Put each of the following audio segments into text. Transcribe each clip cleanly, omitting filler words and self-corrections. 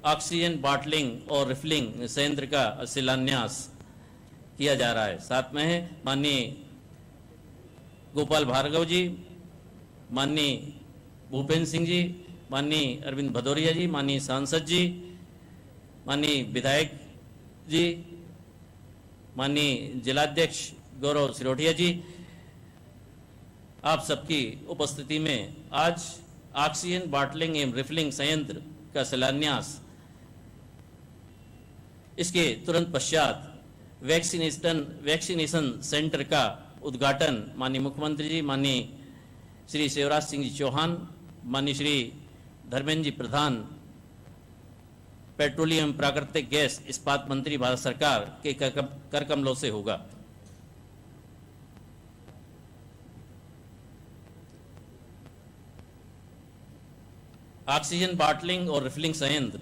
Oxygen bottling और refilling संयंत्र का शिलान्यास किया जा रहा है। साथ में है माननीय गोपाल भार्गव जी, माननीय भूपेंद्र सिंह जी, माननीय अरविंद भदौरिया जी, माननीय सांसद जी, माननीय विधायक जी, माननीय जिलाध्यक्ष गौरव सिरोठिया जी, आप सबकी उपस्थिति में आज ऑक्सीजन बॉटलिंग एवं रिफिलिंग संयंत्र का शिलान्यास, इसके तुरंत पश्चात वैक्सीनेशन सेंटर का उद्घाटन माननीय मुख्यमंत्री जी, माननीय श्री शिवराज सिंह जी चौहान, माननीय श्री धर्मेंद्र जी प्रधान, पेट्रोलियम प्राकृतिक गैस इस्पात मंत्री भारत सरकार के कर कमलों से होगा। ऑक्सीजन बॉटलिंग और रिफिलिंग संयंत्र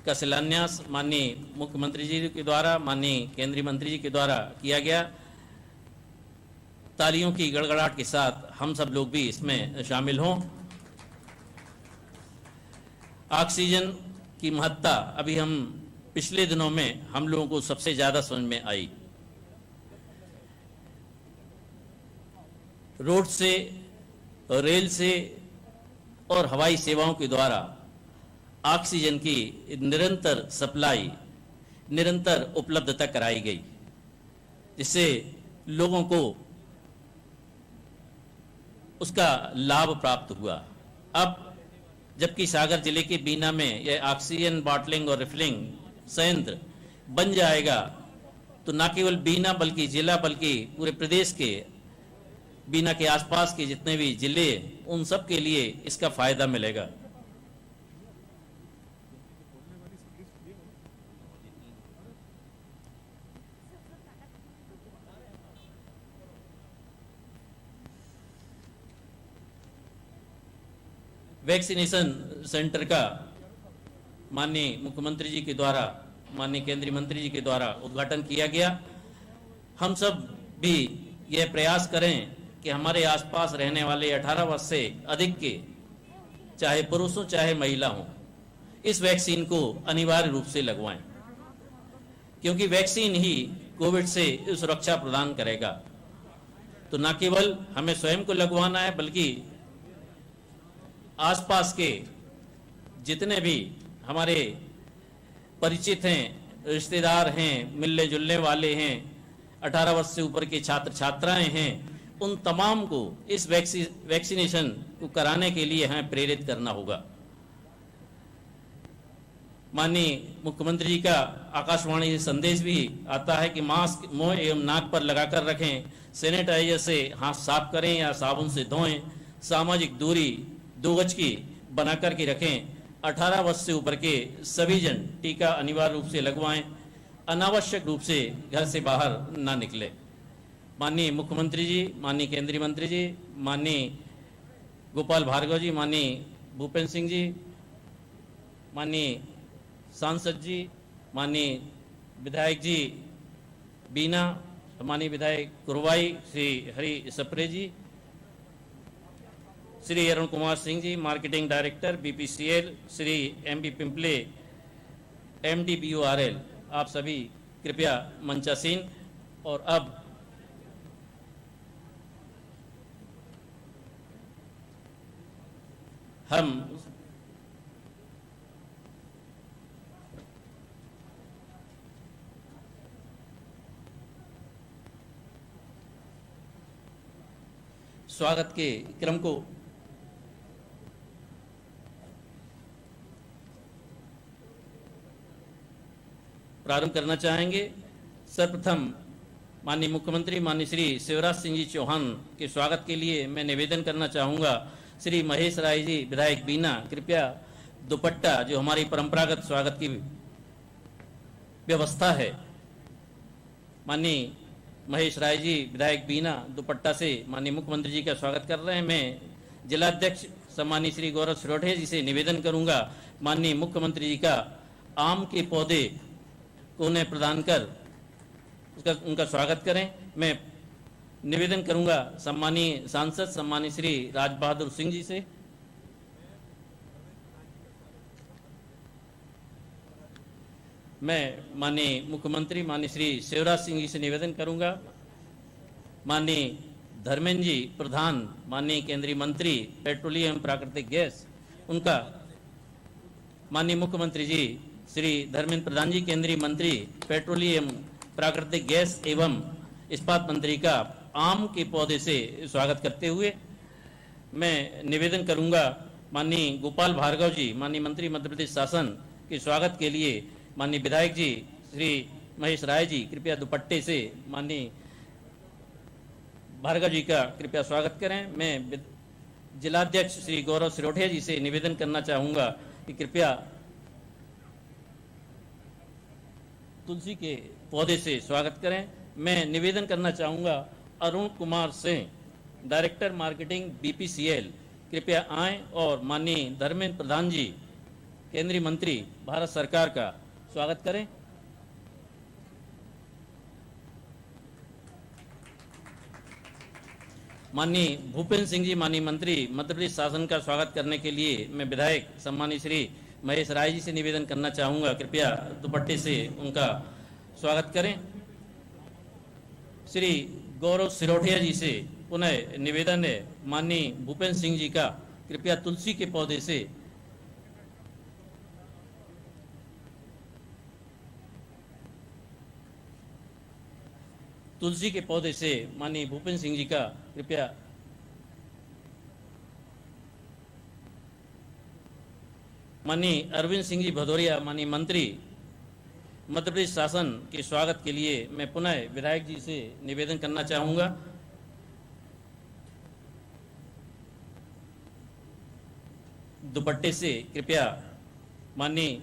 का शिलान्यास माननीय मुख्यमंत्री जी के द्वारा, माननीय केंद्रीय मंत्री जी के द्वारा किया गया। तालियों की गड़गड़ाहट के साथ हम सब लोग भी इसमें शामिल हों। ऑक्सीजन की महत्ता अभी हम पिछले दिनों में हम लोगों को सबसे ज्यादा समझ में आई। रोड से, रेल से और हवाई सेवाओं के द्वारा ऑक्सीजन की निरंतर सप्लाई, निरंतर उपलब्धता कराई गई, जिससे लोगों को उसका लाभ प्राप्त हुआ। अब जबकि सागर जिले के बीना में यह ऑक्सीजन बॉटलिंग और रिफिलिंग संयंत्र बन जाएगा तो न केवल बीना बल्कि जिला, बल्कि पूरे प्रदेश के, बीना के आसपास के जितने भी जिले, उन सब के लिए इसका फायदा मिलेगा। वैक्सीनेशन सेंटर का माननीय मुख्यमंत्री जी के द्वारा, माननीय केंद्रीय मंत्री जी के द्वारा उद्घाटन किया गया। हम सब भी यह प्रयास करें कि हमारे आसपास रहने वाले 18 वर्ष से अधिक के, चाहे पुरुष हो चाहे महिला हो, इस वैक्सीन को अनिवार्य रूप से लगवाएं, क्योंकि वैक्सीन ही कोविड से सुरक्षा प्रदान करेगा। तो न केवल हमें स्वयं को लगवाना है, बल्कि आसपास के जितने भी हमारे परिचित हैं, रिश्तेदार हैं, मिलने जुलने वाले हैं, 18 वर्ष से ऊपर के छात्र छात्राएं हैं, उन तमाम को इस वैक्सीनेशन को कराने के लिए हमें प्रेरित करना होगा। माननीय मुख्यमंत्री जी का आकाशवाणी से संदेश भी आता है कि मास्क मुंह एवं नाक पर लगाकर रखें, सैनिटाइजर से हाथ साफ करें या साबुन से धोएं, सामाजिक दूरी 2 गज की बनाकर के रखें, 18 वर्ष से ऊपर के सभी जन टीका अनिवार्य रूप से लगवाएं, अनावश्यक रूप से घर से बाहर ना निकले। माननीय मुख्यमंत्री जी, माननीय केंद्रीय मंत्री जी, माननीय गोपाल भार्गव जी, माननीय भूपेंद्र सिंह जी, माननीय सांसद जी, माननीय विधायक जी बीना, माननीय विधायक Kurwai Shri Hari Sapre ji, Shri Arun Kumar Singh ji, marketing director BPCL, Shri MB Pimple MD BORL, आप सभी कृपया मंचासीन। और अब हम स्वागत के क्रम को प्रारंभ करना चाहेंगे। सर्वप्रथम माननीय मुख्यमंत्री माननीय श्री शिवराज सिंह जी चौहान के स्वागत के लिए मैं निवेदन करना चाहूँगा, श्री महेश राय जी विधायक बीना, कृपया दुपट्टा, जो हमारी परंपरागत स्वागत की व्यवस्था है, माननीय महेश राय जी विधायक बीना दुपट्टा से माननीय मुख्यमंत्री जी का स्वागत कर रहे हैं। मैं जिलाध्यक्ष सम्मानीय श्री गौरव सिरोठे जी से निवेदन करूंगा, माननीय मुख्यमंत्री जी का आम के पौधे को उन्हें प्रदान कर उनका स्वागत करें। मैं निवेदन करूंगा सम्मानीय सांसद सम्मानीय श्री राज बहादुर सिंह जी से। मैं माननीय मुख्यमंत्री माननीय श्री शिवराज सिंह जी से निवेदन करूंगा, माननीय धर्मेंद्र जी प्रधान माननीय केंद्रीय मंत्री पेट्रोलियम प्राकृतिक गैस, उनका माननीय मुख्यमंत्री जी श्री धर्मेंद्र प्रधान जी केंद्रीय मंत्री पेट्रोलियम प्राकृतिक गैस एवं इस्पात मंत्री का आम के पौधे से स्वागत करते हुए मैं निवेदन करूंगा माननीय गोपाल भार्गव जी माननीय मंत्री मध्य प्रदेश शासन के स्वागत के लिए माननीय विधायक जी श्री महेश राय जी कृपया दुपट्टे से माननीय भार्गव जी का कृपया स्वागत करें। मैं जिलाध्यक्ष श्री गौरव सिरोठिया जी से निवेदन करना चाहूंगा कि कृपया तुलसी के पौधे से स्वागत करें। मैं निवेदन करना चाहूंगा Arun Kumar Singh director marketing BPCL कृपया आएं और माननीय धर्मेंद्र प्रधान जी केंद्रीय मंत्री भारत सरकार का स्वागत करें। माननीय भूपेंद्र सिंह जी माननीय मंत्री मध्य प्रदेश शासन का स्वागत करने के लिए मैं विधायक सम्मानीय श्री महेश राय जी से निवेदन करना चाहूंगा, कृपया दुपट्टे से उनका स्वागत करें। श्री गौरव सिरोठिया जी से पुनः निवेदन है, माननीय भूपेंद्र सिंह जी का कृपया तुलसी के पौधे से माननीय भूपेंद्र सिंह जी का कृपया माननीय अरविंद सिंह जी भदौरिया माननीय मंत्री मध्य प्रदेश शासन के स्वागत के लिए मैं पुनः विधायक जी से निवेदन करना चाहूंगा। दुपट्टे से कृपया माननीय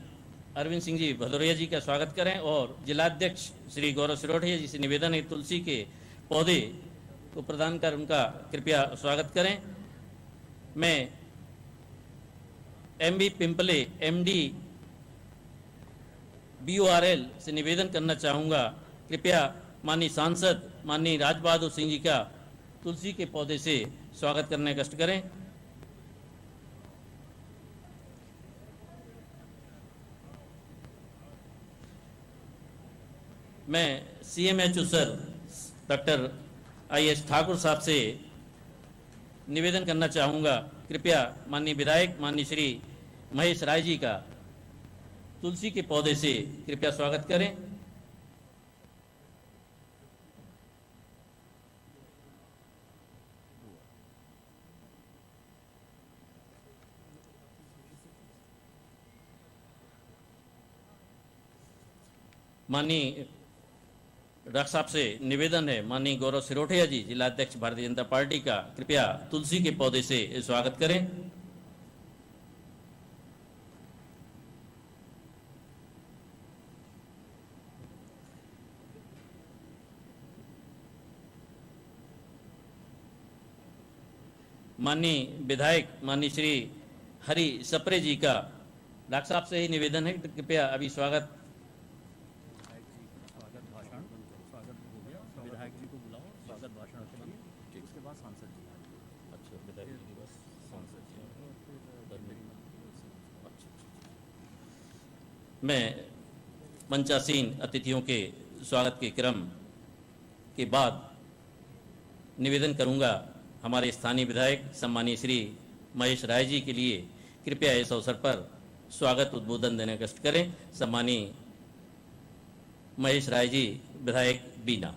अरविंद सिंह जी भदौरिया जी का स्वागत करें और जिलाध्यक्ष श्री गौरव सिरोठिया जी से निवेदन है तुलसी के पौधे को प्रदान कर उनका कृपया स्वागत करें। मैं एमबी पिंपले एमडी BORL से निवेदन करना चाहूंगा, कृपया माननीय सांसद माननीय राज बहादुर सिंह जी का तुलसी के पौधे से स्वागत करने का कष्ट करें। मैं CMHO sir doctor IS Thakur साहब से निवेदन करना चाहूँगा, कृपया माननीय विधायक माननीय श्री महेश राय जी का तुलसी के पौधे से कृपया स्वागत करें। माननीय डॉक्टर साहब से निवेदन है, माननीय गौरव सिरोठिया जी जिलाध्यक्ष भारतीय जनता पार्टी का कृपया तुलसी के पौधे से स्वागत करें। माननीय विधायक माननीय श्री हरि सप्रे जी का डॉक्टर साहब से ही निवेदन है, कृपया अभी स्वागत मैं मंचासीन अतिथियों के स्वागत के क्रम के बाद निवेदन करूंगा हमारे स्थानीय विधायक सम्मानीय श्री महेश राय जी के लिए कृपया इस अवसर पर स्वागत उद्बोधन देने का कष्ट करें। सम्मानीय महेश राय जी विधायक बीना।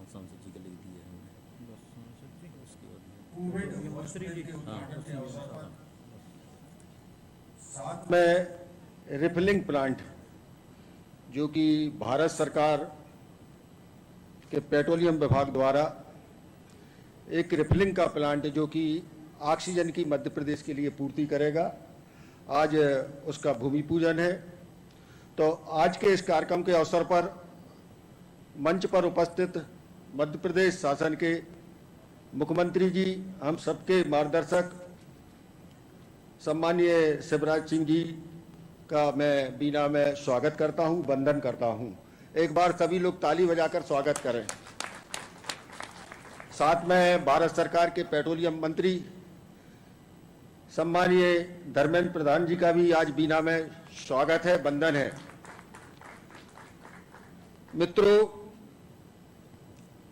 सांसद जी का लिख दिया है। साथ में रिफिलिंग प्लांट जो कि भारत सरकार के पेट्रोलियम विभाग द्वारा एक रिफिलिंग का प्लांट जो कि ऑक्सीजन की मध्य प्रदेश के लिए पूर्ति करेगा, आज उसका भूमि पूजन है। तो आज के इस कार्यक्रम के अवसर पर मंच पर उपस्थित मध्य प्रदेश शासन के मुख्यमंत्री जी, हम सबके मार्गदर्शक सम्मानीय शिवराज सिंह जी का मैं बीना में स्वागत करता हूं, वंदन करता हूं। एक बार सभी लोग ताली बजाकर स्वागत करें। साथ में भारत सरकार के पेट्रोलियम मंत्री सम्मानीय धर्मेंद्र प्रधान जी का भी आज बीना में स्वागत है, वंदन है। मित्रों,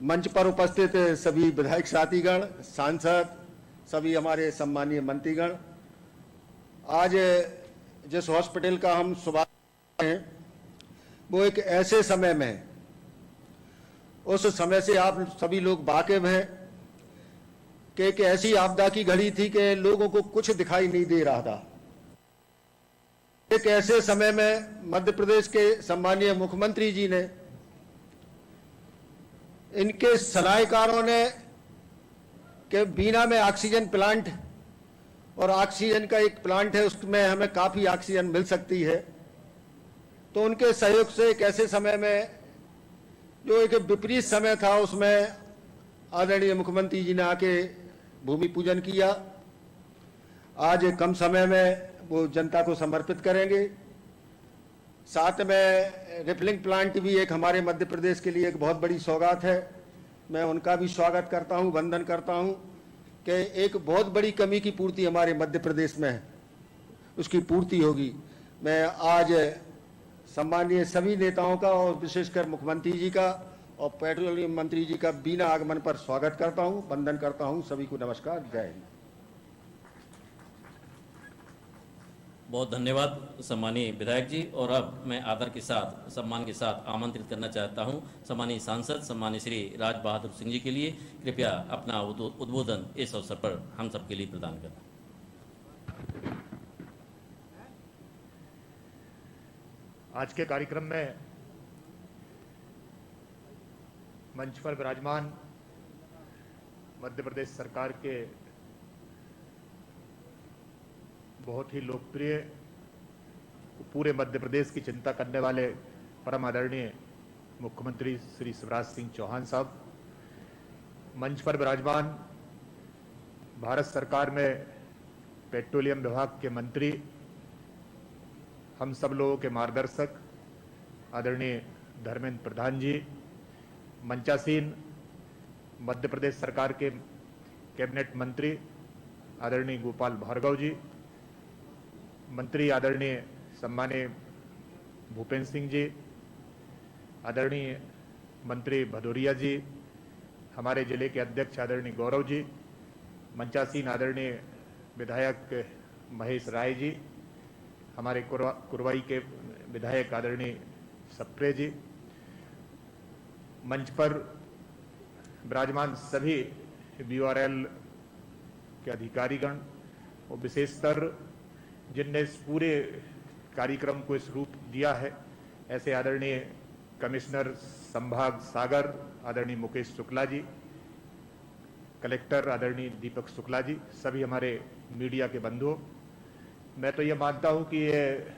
मंच पर उपस्थित सभी विधायक साथीगण, सांसद, सभी हमारे सम्मानीय मंत्रीगण, आज जिस हॉस्पिटल का हम शुभारंभ हैं वो एक ऐसे समय में है, उस समय से आप सभी लोग वाकिफ हैं कि एक ऐसी आपदा की घड़ी थी कि लोगों को कुछ दिखाई नहीं दे रहा था। एक ऐसे समय में मध्य प्रदेश के सम्मानीय मुख्यमंत्री जी ने, इनके सलाहकारों ने कि बीना में ऑक्सीजन प्लांट और ऑक्सीजन का एक प्लांट है, उसमें हमें काफ़ी ऑक्सीजन मिल सकती है। तो उनके सहयोग से एक ऐसे समय में, जो एक विपरीत समय था, उसमें आदरणीय मुख्यमंत्री जी ने आके भूमि पूजन किया। आज कम समय में वो जनता को समर्पित करेंगे। साथ में रिफिलिंग प्लांट भी एक हमारे मध्य प्रदेश के लिए एक बहुत बड़ी सौगात है। मैं उनका भी स्वागत करता हूं, वंदन करता हूं कि एक बहुत बड़ी कमी की पूर्ति हमारे मध्य प्रदेश में है, उसकी पूर्ति होगी। मैं आज सम्मानीय सभी नेताओं का और विशेषकर मुख्यमंत्री जी का और पेट्रोलियम मंत्री जी का बीना आगमन पर स्वागत करता हूं, वंदन करता हूं। सभी को नमस्कार, जय हिंद। बहुत धन्यवाद सम्मानीय विधायक जी। और अब मैं आदर के साथ, सम्मान के साथ आमंत्रित करना चाहता हूं सम्मानीय सांसद सम्मानीय श्री राज बहादुर सिंह जी के लिए। कृपया अपना उद्बोधन इस अवसर पर हम सबके लिए प्रदान करें। आज के कार्यक्रम में मंच पर विराजमान मध्य प्रदेश सरकार के बहुत ही लोकप्रिय, पूरे मध्य प्रदेश की चिंता करने वाले परम आदरणीय मुख्यमंत्री श्री शिवराज सिंह चौहान साहब, मंच पर विराजमान भारत सरकार में पेट्रोलियम विभाग के मंत्री, हम सब लोगों के मार्गदर्शक आदरणीय धर्मेंद्र प्रधान जी, मंचासीन मध्य प्रदेश सरकार के कैबिनेट मंत्री आदरणीय गोपाल भार्गव जी, मंत्री आदरणीय सम्मानीय भूपेंद्र सिंह जी, आदरणीय मंत्री भदौरिया जी, हमारे जिले के अध्यक्ष आदरणीय गौरव जी, मंचासीन आदरणीय विधायक महेश राय जी, हमारे कुरवाई के विधायक आदरणीय सप्रे जी, मंच पर विराजमान सभी BORL के अधिकारीगण और विशेषकर जिनने इस पूरे कार्यक्रम को इस रूप दिया है, ऐसे आदरणीय कमिश्नर संभाग सागर आदरणीय मुकेश शुक्ला जी, कलेक्टर आदरणीय दीपक शुक्ला जी, सभी हमारे मीडिया के बंधुओं, मैं तो ये मानता हूं कि ये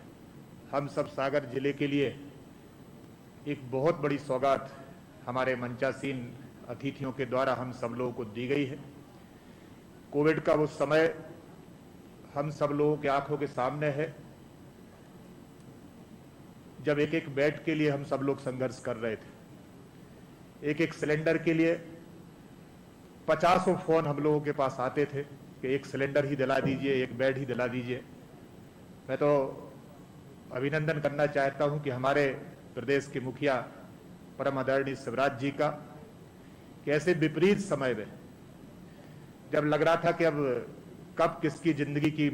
हम सब सागर जिले के लिए एक बहुत बड़ी सौगात हमारे मंचासीन अतिथियों के द्वारा हम सब लोगों को दी गई है। कोविड का वो समय हम सब लोगों के आंखों के सामने है, जब एक एक बेड के लिए हम सब लोग संघर्ष कर रहे थे। एक एक सिलेंडर के लिए 50 फोन हम लोगों के पास आते थे कि एक सिलेंडर ही दिला दीजिए, एक बेड ही दिला दीजिए। मैं तो अभिनंदन करना चाहता हूं कि हमारे प्रदेश के मुखिया परम आदरणीय शिवराज जी का, कि ऐसे विपरीत समय में जब लग रहा था कि अब कब किसकी जिंदगी की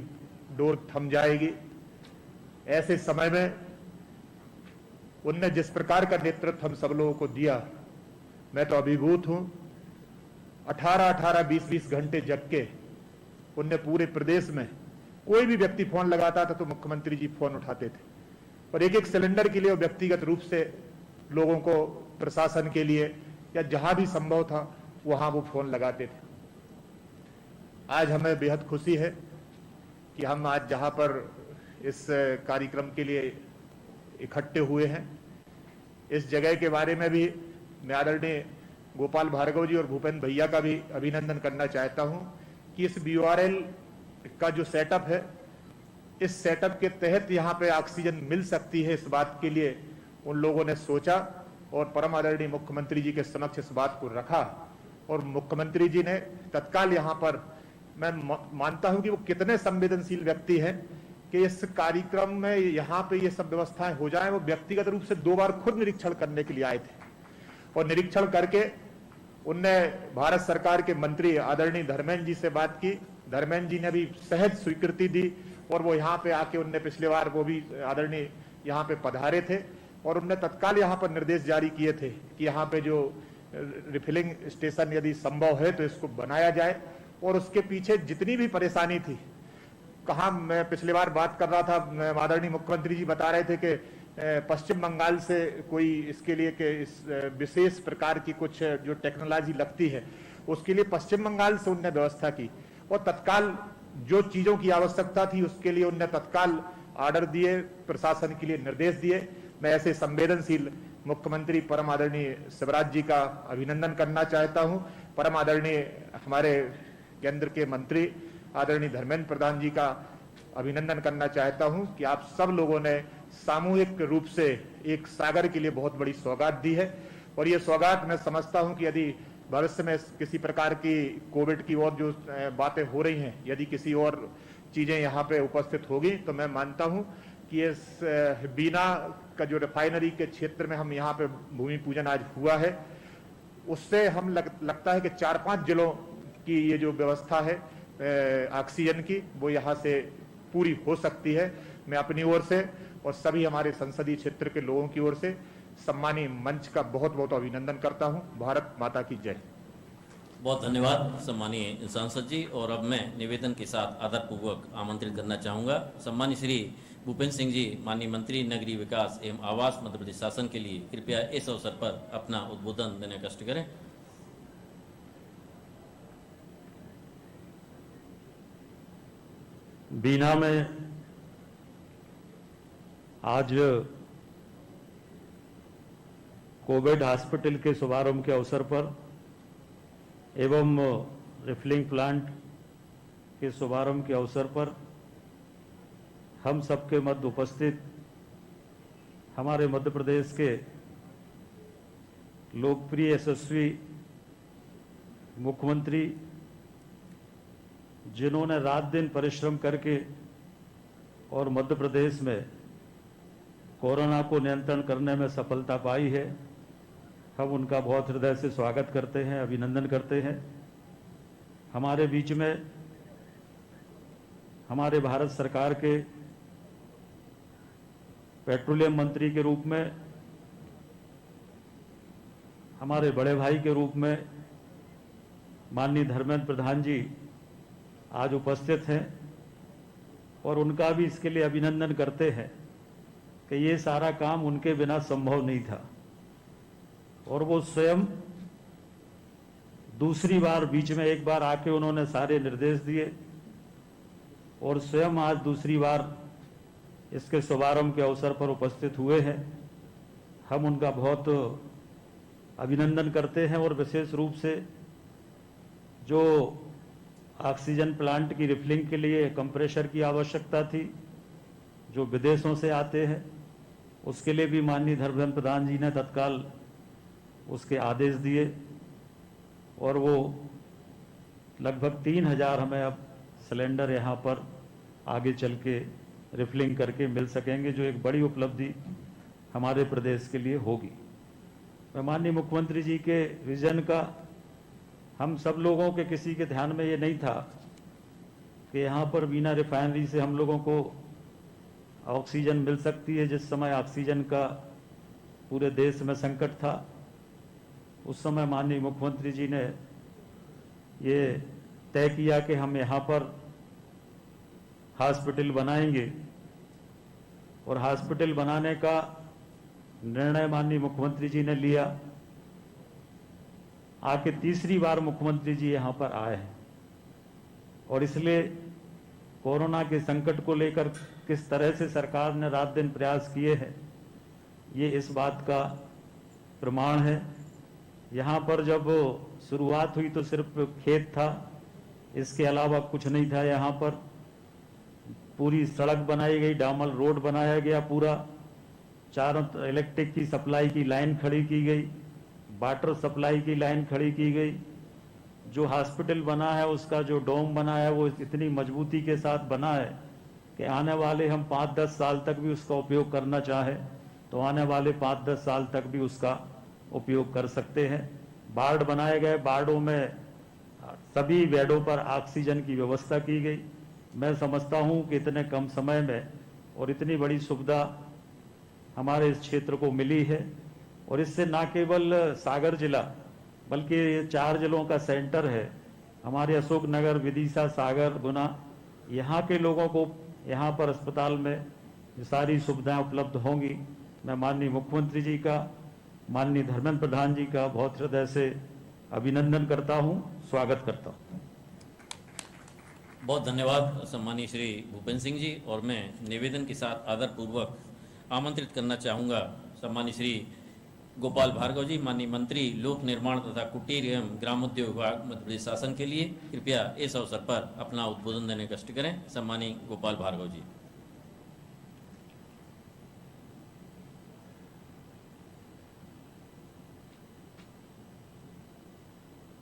डोर थम जाएगी, ऐसे समय में उनने जिस प्रकार का नेतृत्व हम सब लोगों को दिया, मैं तो अभिभूत हूं। 18-18, 20-20 घंटे जग के उनने पूरे प्रदेश में कोई भी व्यक्ति फोन लगाता था तो मुख्यमंत्री जी फोन उठाते थे, और एक एक सिलेंडर के लिए वो व्यक्तिगत रूप से लोगों को, प्रशासन के लिए या जहां भी संभव था वहां वो फोन लगाते थे। आज हमें बेहद खुशी है कि हम आज जहां पर इस कार्यक्रम के लिए इकट्ठे हुए हैं, इस जगह के बारे में भी मैं आदरणीय गोपाल भार्गव जी और भूपेंद्र भैया का भी अभिनंदन करना चाहता हूं कि इस BORL का जो सेटअप है इस सेटअप के तहत यहाँ पे ऑक्सीजन मिल सकती है, इस बात के लिए उन लोगों ने सोचा और परम आदरणीय मुख्यमंत्री जी के समक्ष इस बात को रखा और मुख्यमंत्री जी ने तत्काल यहाँ पर, मैं मानता हूं कि वो कितने संवेदनशील व्यक्ति हैं कि इस कार्यक्रम में यहाँ पे ये सब व्यवस्थाएं हो जाए। वो व्यक्तिगत रूप से 2 बार खुद निरीक्षण करने के लिए आए थे और निरीक्षण करके उनने भारत सरकार के मंत्री आदरणीय धर्मेंद्र जी से बात की। धर्मेंद्र जी ने भी सहज स्वीकृति दी और वो यहाँ पे आके उनने पिछले बार वो भी आदरणीय यहाँ पे पधारे थे और उनने तत्काल यहाँ पर निर्देश जारी किए थे कि यहाँ पे जो रिफिलिंग स्टेशन यदि संभव है तो इसको बनाया जाए। और उसके पीछे जितनी भी परेशानी थी, कहा मैं पिछले बार बात कर रहा था, आदरणीय मुख्यमंत्री जी बता रहे थे कि पश्चिम बंगाल से कोई इसके लिए कि इस विशेष प्रकार की कुछ जो टेक्नोलॉजी लगती है उसके लिए पश्चिम बंगाल से उनने व्यवस्था की और तत्काल जो चीजों की आवश्यकता थी उसके लिए उनने तत्काल ऑर्डर दिए, प्रशासन के लिए निर्देश दिए। मैं ऐसे संवेदनशील मुख्यमंत्री परम आदरणीय शिवराज जी का अभिनंदन करना चाहता हूं। परम आदरणीय हमारे केंद्र के मंत्री आदरणीय धर्मेंद्र प्रधान जी का अभिनंदन करना चाहता हूं कि आप सब लोगों ने सामूहिक रूप से एक सागर के लिए बहुत बड़ी सौगात दी है और ये सौगात मैं समझता हूं कि यदि भविष्य में किसी प्रकार की कोविड की और जो बातें हो रही हैं, यदि किसी और चीजें यहाँ पे उपस्थित होगी तो मैं मानता हूं कि इस बीना का जो रिफाइनरी के क्षेत्र में हम यहाँ पे भूमि पूजन आज हुआ है, उससे हम लगता है कि 4-5 जिलों की ये जो व्यवस्था है ऑक्सीजन की, वो यहाँ से पूरी हो सकती है। मैं अपनी ओर से और सभी हमारे संसदीय क्षेत्र के लोगों की ओर से सम्मानीय मंच का बहुत बहुत अभिनंदन करता हूं। भारत माता की जय। बहुत धन्यवाद सम्मानीय सांसद जी। और अब मैं निवेदन के साथ आदरपूर्वक आमंत्रित करना चाहूँगा सम्मानीय श्री भूपेंद्र सिंह जी, माननीय मंत्री नगरीय विकास एवं आवास मध्य प्रदेश शासन के लिए कृपया इस अवसर पर अपना उद्बोधन देने का कष्ट करें। बीना में आज कोविड हॉस्पिटल के शुभारंभ के अवसर पर एवं रिफिलिंग प्लांट के शुभारंभ के अवसर पर हम सबके मध्य उपस्थित हमारे मध्य प्रदेश के लोकप्रिय यशस्वी मुख्यमंत्री, जिन्होंने रात दिन परिश्रम करके और मध्य प्रदेश में कोरोना को नियंत्रण करने में सफलता पाई है, हम उनका बहुत हृदय से स्वागत करते हैं, अभिनंदन करते हैं। हमारे बीच में हमारे भारत सरकार के पेट्रोलियम मंत्री के रूप में, हमारे बड़े भाई के रूप में माननीय धर्मेंद्र प्रधान जी आज उपस्थित हैं और उनका भी इसके लिए अभिनंदन करते हैं कि ये सारा काम उनके बिना संभव नहीं था और वो स्वयं दूसरी बार, बीच में एक बार आके उन्होंने सारे निर्देश दिए और स्वयं आज दूसरी बार इसके शुभारंभ के अवसर पर उपस्थित हुए हैं। हम उनका बहुत अभिनंदन करते हैं और विशेष रूप से जो ऑक्सीजन प्लांट की रिफिलिंग के लिए कंप्रेशर की आवश्यकता थी, जो विदेशों से आते हैं, उसके लिए भी माननीय धर्मेंद्र प्रधान जी ने तत्काल उसके आदेश दिए और वो लगभग 3000 हमें अब सिलेंडर यहाँ पर आगे चल के रिफिलिंग करके मिल सकेंगे, जो एक बड़ी उपलब्धि हमारे प्रदेश के लिए होगी। मैं माननीय मुख्यमंत्री जी के विजन का, हम सब लोगों के किसी के ध्यान में ये नहीं था कि यहाँ पर बीना रिफाइनरी से हम लोगों को ऑक्सीजन मिल सकती है। जिस समय ऑक्सीजन का पूरे देश में संकट था, उस समय माननीय मुख्यमंत्री जी ने ये तय किया कि हम यहाँ पर हॉस्पिटल बनाएंगे और हॉस्पिटल बनाने का निर्णय माननीय मुख्यमंत्री जी ने लिया। आके तीसरी बार मुख्यमंत्री जी यहाँ पर आए हैं और इसलिए कोरोना के संकट को लेकर किस तरह से सरकार ने रात दिन प्रयास किए हैं, ये इस बात का प्रमाण है। यहाँ पर जब शुरुआत हुई तो सिर्फ खेत था, इसके अलावा कुछ नहीं था यहाँ पर। पूरी सड़क बनाई गई, डामर रोड बनाया गया, पूरा चारों इलेक्ट्रिक की सप्लाई की लाइन खड़ी की गई, वाटर सप्लाई की लाइन खड़ी की गई। जो हॉस्पिटल बना है उसका जो डोम बना है वो इतनी मजबूती के साथ बना है कि आने वाले हम 5-10 साल तक भी उसका उपयोग करना चाहें तो आने वाले 5-10 साल तक भी उसका उपयोग कर सकते हैं। वार्ड बनाए गए, वार्डों में सभी बेडों पर ऑक्सीजन की व्यवस्था की गई। मैं समझता हूं कि इतने कम समय में और इतनी बड़ी सुविधा हमारे इस क्षेत्र को मिली है और इससे न केवल सागर जिला बल्कि 4 जिलों का सेंटर है। हमारे अशोकनगर, विदिशा, सागर, गुना, यहाँ के लोगों को यहाँ पर अस्पताल में ये सारी सुविधाएं उपलब्ध होंगी। मैं माननीय मुख्यमंत्री जी का, माननीय धर्मेंद्र प्रधान जी का बहुत हृदय से अभिनंदन करता हूँ, स्वागत करता हूँ। बहुत धन्यवाद सम्मानीय श्री भूपेंद्र सिंह जी। और मैं निवेदन के साथ आदरपूर्वक आमंत्रित करना चाहूँगा सम्मानीय श्री गोपाल भार्गव जी, माननीय मंत्री लोक निर्माण तथा कुटीर एवं ग्रामोद्योग विभाग मध्य प्रदेश शासन के लिए। कृपया इस अवसर पर अपना उद्बोधन देने का कष्ट करें। सम्मानीय गोपाल भार्गव जी।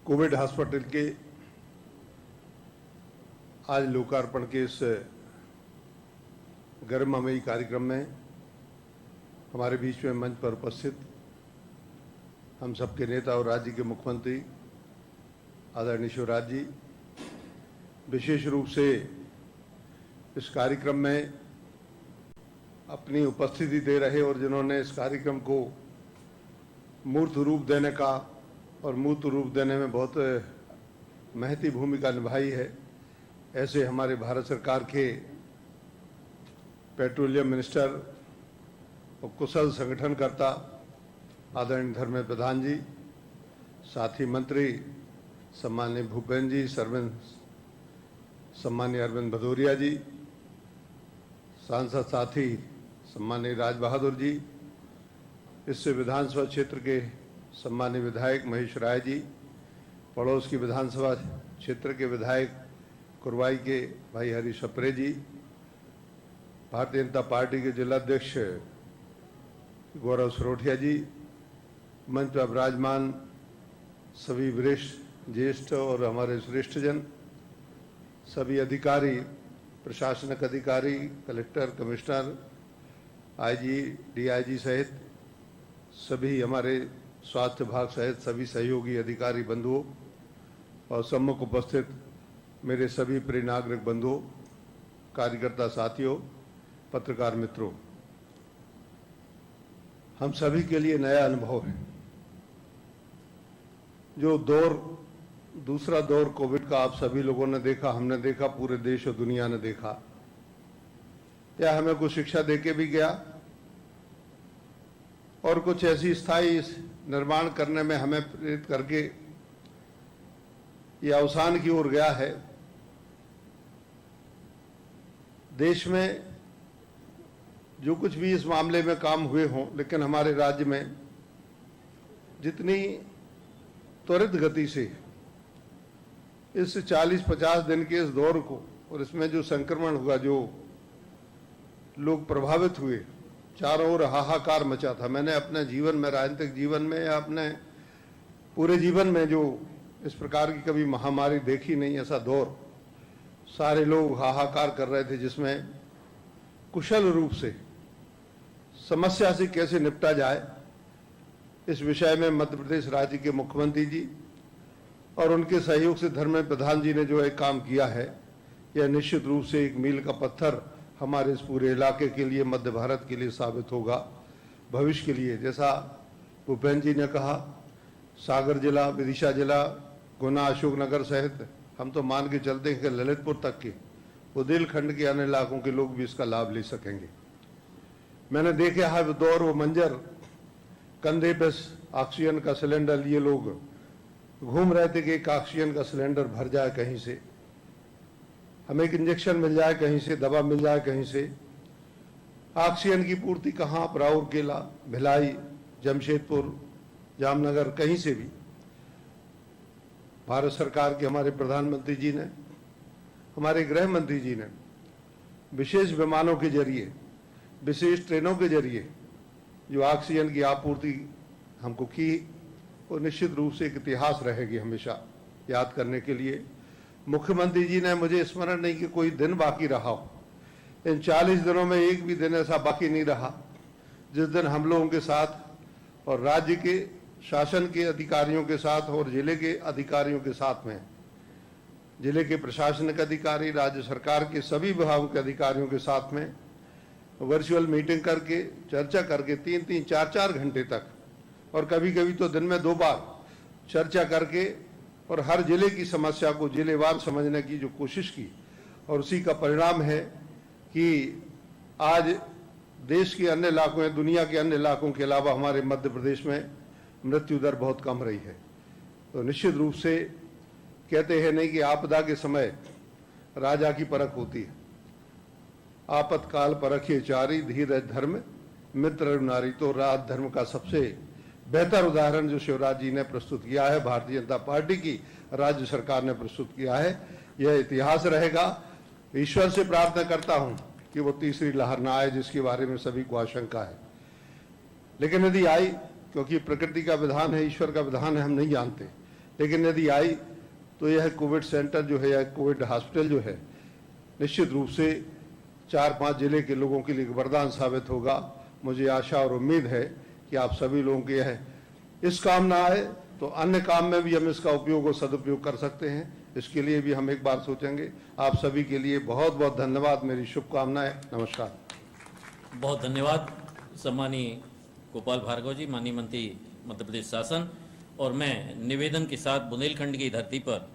कोविड हॉस्पिटल के आज लोकार्पण के इस गर्ममयी कार्यक्रम में हमारे बीच में मंच पर उपस्थित हम सबके नेता और राज्य के मुख्यमंत्री आदरणीय शिवराज जी, विशेष रूप से इस कार्यक्रम में अपनी उपस्थिति दे रहे और जिन्होंने इस कार्यक्रम को मूर्त रूप देने का और मूर्त रूप देने में बहुत महती भूमिका निभाई है, ऐसे हमारे भारत सरकार के पेट्रोलियम मिनिस्टर और कुशल संगठनकर्ता आदरणीय धर्मेंद्र प्रधान जी, साथी मंत्री सम्माननीय भूपेंद्र जी, सम्माननीय अरविंद भदौरिया जी, सांसद साथी सम्माननीय राज बहादुर जी, इससे विधानसभा क्षेत्र के सम्माननीय विधायक महेश राय जी, पड़ोस की विधानसभा क्षेत्र के विधायक कुरवाई के भाई हरी सप्रे जी, भारतीय जनता पार्टी के जिलाध्यक्ष गौरव सरोठिया जी, मंच पर विराजमान सभी वरिष्ठ, ज्येष्ठ और हमारे श्रेष्ठ जन, सभी अधिकारी, प्रशासनिक अधिकारी, कलेक्टर, कमिश्नर, आईजी, डीआईजी सहित सभी हमारे स्वास्थ्य विभाग सहित सभी सहयोगी अधिकारी बंधुओं और सम्मुख उपस्थित मेरे सभी प्रिय नागरिक बंधुओं, कार्यकर्ता साथियों, पत्रकार मित्रों, हम सभी के लिए नया अनुभव है। जो दूसरा दौर कोविड का आप सभी लोगों ने देखा, हमने देखा, पूरे देश और दुनिया ने देखा। यह हमें कुछ शिक्षा देके भी गया और कुछ ऐसी स्थायी निर्माण करने में हमें प्रेरित करके यह अवसान की ओर गया है। देश में जो कुछ भी इस मामले में काम हुए हों, लेकिन हमारे राज्य में जितनी त्वरित गति से इस 40-50 दिन के इस दौर को और इसमें जो संक्रमण हुआ, जो लोग प्रभावित हुए, चारों ओर हाहाकार मचा था। मैंने अपने जीवन में, राजनीतिक जीवन में या अपने पूरे जीवन में जो इस प्रकार की कभी महामारी देखी नहीं, ऐसा दौर। सारे लोग हाहाकार कर रहे थे, जिसमें कुशल रूप से समस्या से कैसे निपटा जाए, इस विषय में मध्य प्रदेश राज्य के मुख्यमंत्री जी और उनके सहयोग से धर्मेंद्र प्रधान जी ने जो एक काम किया है, यह निश्चित रूप से एक मील का पत्थर हमारे इस पूरे इलाके के लिए, मध्य भारत के लिए साबित होगा भविष्य के लिए। जैसा भूपेंद्र जी ने कहा, सागर जिला, विदिशा जिला, गुना, अशोकनगर सहित हम तो मान के चलते हैं कि ललितपुर तक के बुंदेलखंड के अन्य इलाकों के लोग भी इसका लाभ ले सकेंगे। मैंने देखा है दौर, वो मंजर, कंधे पे ऑक्सीजन का सिलेंडर लिए लोग घूम रहे थे कि एक ऑक्सीजन का सिलेंडर भर जाए कहीं से, हमें एक इंजेक्शन मिल जाए कहीं से, दवा मिल जाए कहीं से। ऑक्सीजन की पूर्ति कहाँ, राउरकेला, भिलाई, जमशेदपुर, जामनगर, कहीं से भी भारत सरकार के हमारे प्रधानमंत्री जी ने, हमारे गृह मंत्री जी ने विशेष विमानों के जरिए, विशेष ट्रेनों के जरिए जो ऑक्सीजन की आपूर्ति हमको की, वो निश्चित रूप से एक इतिहास रहेगी हमेशा याद करने के लिए। मुख्यमंत्री जी ने मुझे स्मरण नहीं कि कोई दिन बाकी रहा हो, इन 40 दिनों में एक भी दिन ऐसा बाकी नहीं रहा जिस दिन हम लोगों के साथ और राज्य के शासन के अधिकारियों के साथ और जिले के अधिकारियों के साथ में, जिले के प्रशासनिक अधिकारी, राज्य सरकार के सभी विभागों के अधिकारियों के साथ में वर्चुअल मीटिंग करके, चर्चा करके 3-3, 4-4 घंटे तक, और कभी कभी तो दिन में 2 बार चर्चा करके और हर जिले की समस्या को जिलेवार समझने की जो कोशिश की, और उसी का परिणाम है कि आज देश के अन्य इलाकों में, दुनिया के अन्य इलाकों के अलावा हमारे मध्य प्रदेश में मृत्यु दर बहुत कम रही है। तो निश्चित रूप से कहते हैं नहीं कि आपदा के समय राजा की परख होती है, आपातकाल परखिए चारी, धीरज धर्म मित्र नारी। तो राज धर्म का सबसे बेहतर उदाहरण जो शिवराज जी ने प्रस्तुत किया है, भारतीय जनता पार्टी की राज्य सरकार ने प्रस्तुत किया है, यह इतिहास रहेगा। ईश्वर से प्रार्थना करता हूं कि वो तीसरी लहर ना आए जिसके बारे में सभी को आशंका है, लेकिन यदि आई, क्योंकि प्रकृति का विधान है, ईश्वर का विधान है, हम नहीं जानते, लेकिन यदि आई तो यह कोविड सेंटर जो है या कोविड हॉस्पिटल जो है निश्चित रूप से 4-5 जिले के लोगों के लिए वरदान साबित होगा। मुझे आशा और उम्मीद है कि आप सभी लोगों के यह इस काम ना आए तो अन्य काम में भी हम इसका उपयोग और सदुपयोग कर सकते हैं, इसके लिए भी हम एक बार सोचेंगे। आप सभी के लिए बहुत बहुत धन्यवाद, मेरी शुभकामनाएं, नमस्कार। बहुत धन्यवाद सम्मानीय गोपाल भार्गव जी, माननीय मंत्री मध्य प्रदेश शासन। और मैं निवेदन के साथ बुंदेलखंड की धरती पर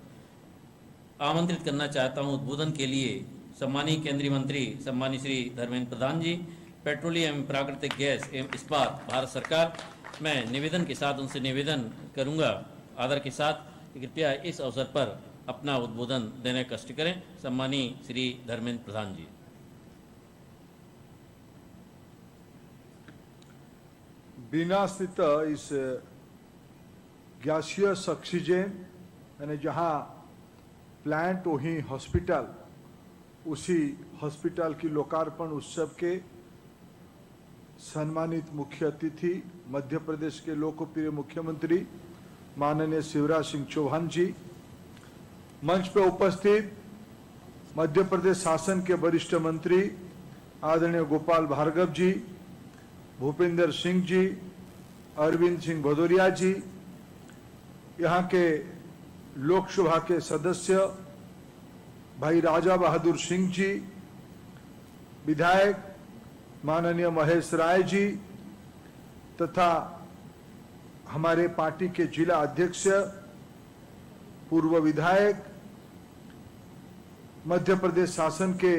आमंत्रित करना चाहता हूं उद्बोधन के लिए सम्मानीय केंद्रीय मंत्री सम्मानीय श्री धर्मेंद्र प्रधान जी, पेट्रोलियम एवं प्राकृतिक गैस एवं इस्पात भारत सरकार। मैं निवेदन के साथ उनसे निवेदन करूंगा आदर के साथ कि कृपया इस अवसर पर अपना उद्बोधन देने का कष्ट करें। सम्मानीय श्री धर्मेंद्र प्रधान जी। बीना स्थित इस गैसियस ऑक्सीजन यानी जहां प्लांट वहीं हॉस्पिटल, उसी हॉस्पिटल की लोकार्पण उत्सव के सम्मानित मुख्य अतिथि मध्य प्रदेश के लोकप्रिय मुख्यमंत्री माननीय शिवराज सिंह चौहान जी, मंच पर उपस्थित मध्य प्रदेश शासन के वरिष्ठ मंत्री आदरणीय गोपाल भार्गव जी, भूपेंद्र सिंह जी, अरविंद सिंह भदौरिया जी, यहाँ के लोकसभा के सदस्य भाई राजा बहादुर सिंह जी, विधायक माननीय महेश राय जी तथा हमारे पार्टी के जिला अध्यक्ष, पूर्व विधायक, मध्य प्रदेश शासन के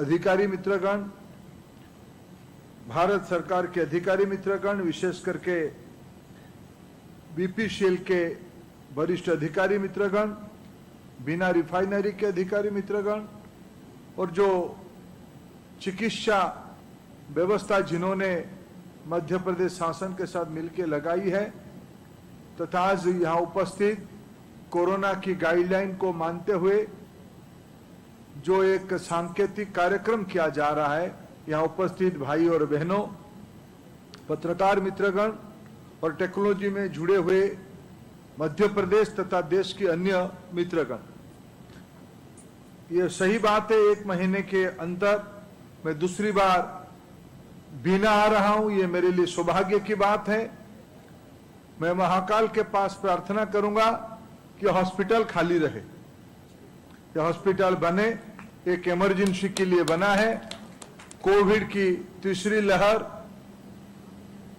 अधिकारी मित्रगण, भारत सरकार के अधिकारी मित्रगण, विशेष करके बीपीसीएल के वरिष्ठ अधिकारी मित्रगण, बिना रिफाइनरी के अधिकारी मित्रगण, और जो चिकित्सा व्यवस्था जिन्होंने मध्य प्रदेश शासन के साथ मिलकर लगाई है, तथा आज यहाँ उपस्थित कोरोना की गाइडलाइन को मानते हुए जो एक सांकेतिक कार्यक्रम किया जा रहा है, यहाँ उपस्थित भाई और बहनों, पत्रकार मित्रगण और टेक्नोलॉजी में जुड़े हुए मध्य प्रदेश तथा देश के अन्य मित्रगण, ये सही बात है, 1 महीने के अंतर मैं दूसरी बार बीना आ रहा हूं, ये मेरे लिए सौभाग्य की बात है। मैं महाकाल के पास प्रार्थना करूंगा कि हॉस्पिटल खाली रहे, ये हॉस्पिटल बने, एक इमरजेंसी के लिए बना है। कोविड की तीसरी लहर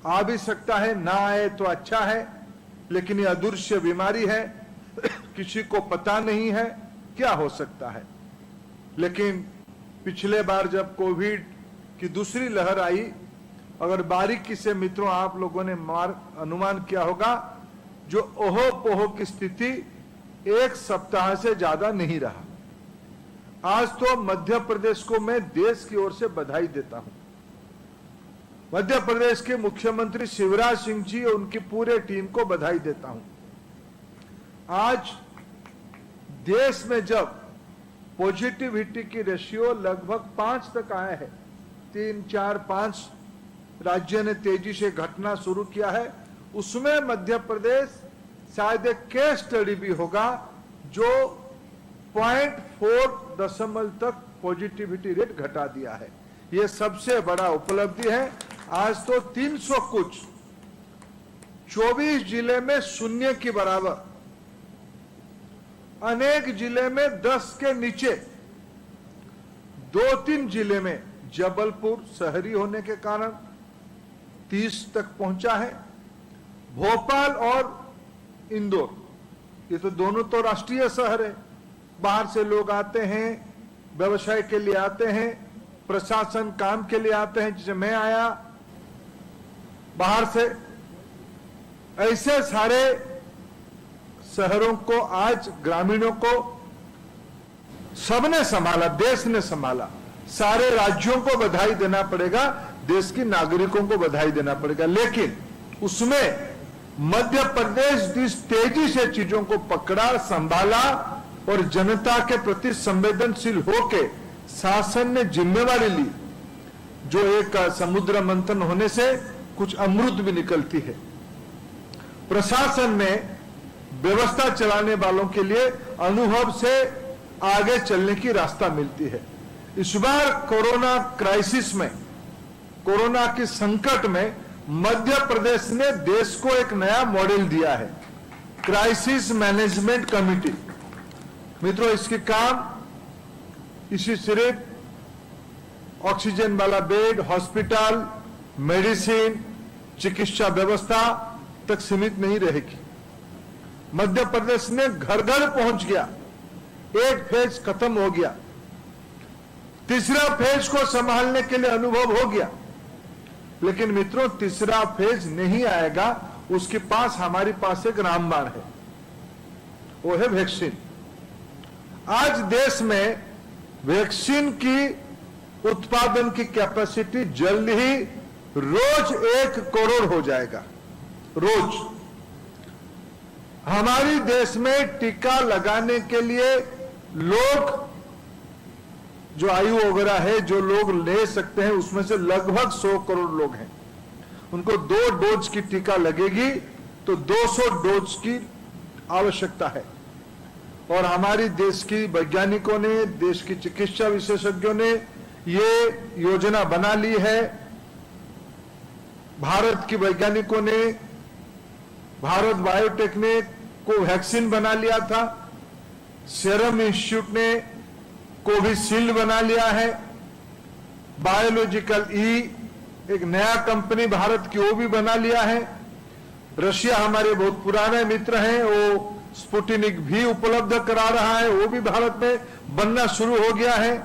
आ भी सकता है, ना आए तो अच्छा है, लेकिन ये अदृश्य बीमारी है, किसी को पता नहीं है क्या हो सकता है। लेकिन पिछले बार जब कोविड की दूसरी लहर आई, अगर बारीकी से मित्रों आप लोगों ने अनुमान किया होगा, जो ओहो पोहो की स्थिति 1 सप्ताह से ज्यादा नहीं रहा। आज तो मध्य प्रदेश को मैं देश की ओर से बधाई देता हूं। मध्य प्रदेश के मुख्यमंत्री शिवराज सिंह जी और उनकी पूरे टीम को बधाई देता हूं। आज देश में जब पॉजिटिविटी की रेशियो लगभग 5 तक आया है। 3, 4, 5 राज्य ने तेजी से घटना शुरू किया है। उसमें मध्य प्रदेश शायद एक केस स्टडी भी होगा जो 0.4 दशमलव तक पॉजिटिविटी रेट घटा दिया है। यह सबसे बड़ा उपलब्धि है। आज तो 300 कुछ 24 जिले में 0 के बराबर, अनेक जिले में 10 के नीचे, 2-3 जिले में जबलपुर शहरी होने के कारण 30 तक पहुंचा है। भोपाल और इंदौर, ये तो दोनों तो राष्ट्रीय शहर है, बाहर से लोग आते हैं, व्यवसाय के लिए आते हैं, प्रशासन काम के लिए आते हैं, जैसे मैं आया बाहर से। ऐसे सारे शहरों को आज ग्रामीणों को सबने संभाला, देश ने संभाला। सारे राज्यों को बधाई देना पड़ेगा, देश के नागरिकों को बधाई देना पड़ेगा। लेकिन उसमें मध्य प्रदेश जिस तेजी से चीजों को पकड़ा, संभाला और जनता के प्रति संवेदनशील होके शासन ने जिम्मेवारी ली, जो एक समुद्र मंथन होने से कुछ अमृत भी निकलती है। प्रशासन में व्यवस्था चलाने वालों के लिए अनुभव से आगे चलने की रास्ता मिलती है। इस बार कोरोना क्राइसिस में, कोरोना के संकट में मध्य प्रदेश ने देश को एक नया मॉडल दिया है, क्राइसिस मैनेजमेंट कमेटी। मित्रों, इसके काम इसी सिर्फ ऑक्सीजन वाला बेड, हॉस्पिटल, मेडिसिन, चिकित्सा व्यवस्था तक सीमित नहीं रहेगी। मध्य प्रदेश ने घर घर पहुंच गया, एक फेज खत्म हो गया, तीसरा फेज को संभालने के लिए अनुभव हो गया। लेकिन मित्रों, तीसरा फेज नहीं आएगा, उसके पास हमारे पास एक रामबाण है, वो है वैक्सीन। आज देश में वैक्सीन की उत्पादन की कैपेसिटी जल्द ही रोज 1 करोड़ हो जाएगा। रोज हमारी देश में टीका लगाने के लिए लोग, जो आयु वगैरह है, जो लोग ले सकते हैं, उसमें से लगभग 100 करोड़ लोग हैं। उनको 2 डोज की टीका लगेगी तो 200 डोज की आवश्यकता है। और हमारी देश की वैज्ञानिकों ने, देश की चिकित्सा विशेषज्ञों ने ये योजना बना ली है। भारत की वैज्ञानिकों ने, भारत बायोटेक ने कोवैक्सीन बना लिया था, सीरम इंस्टीट्यूट ने कोविशील्ड बना लिया है, बायोलॉजिकल ई एक नया कंपनी भारत की वो भी बना लिया है। रशिया हमारे बहुत पुराने मित्र हैं, वो स्पुतनिक भी उपलब्ध करा रहा है, वो भी भारत में बनना शुरू हो गया है।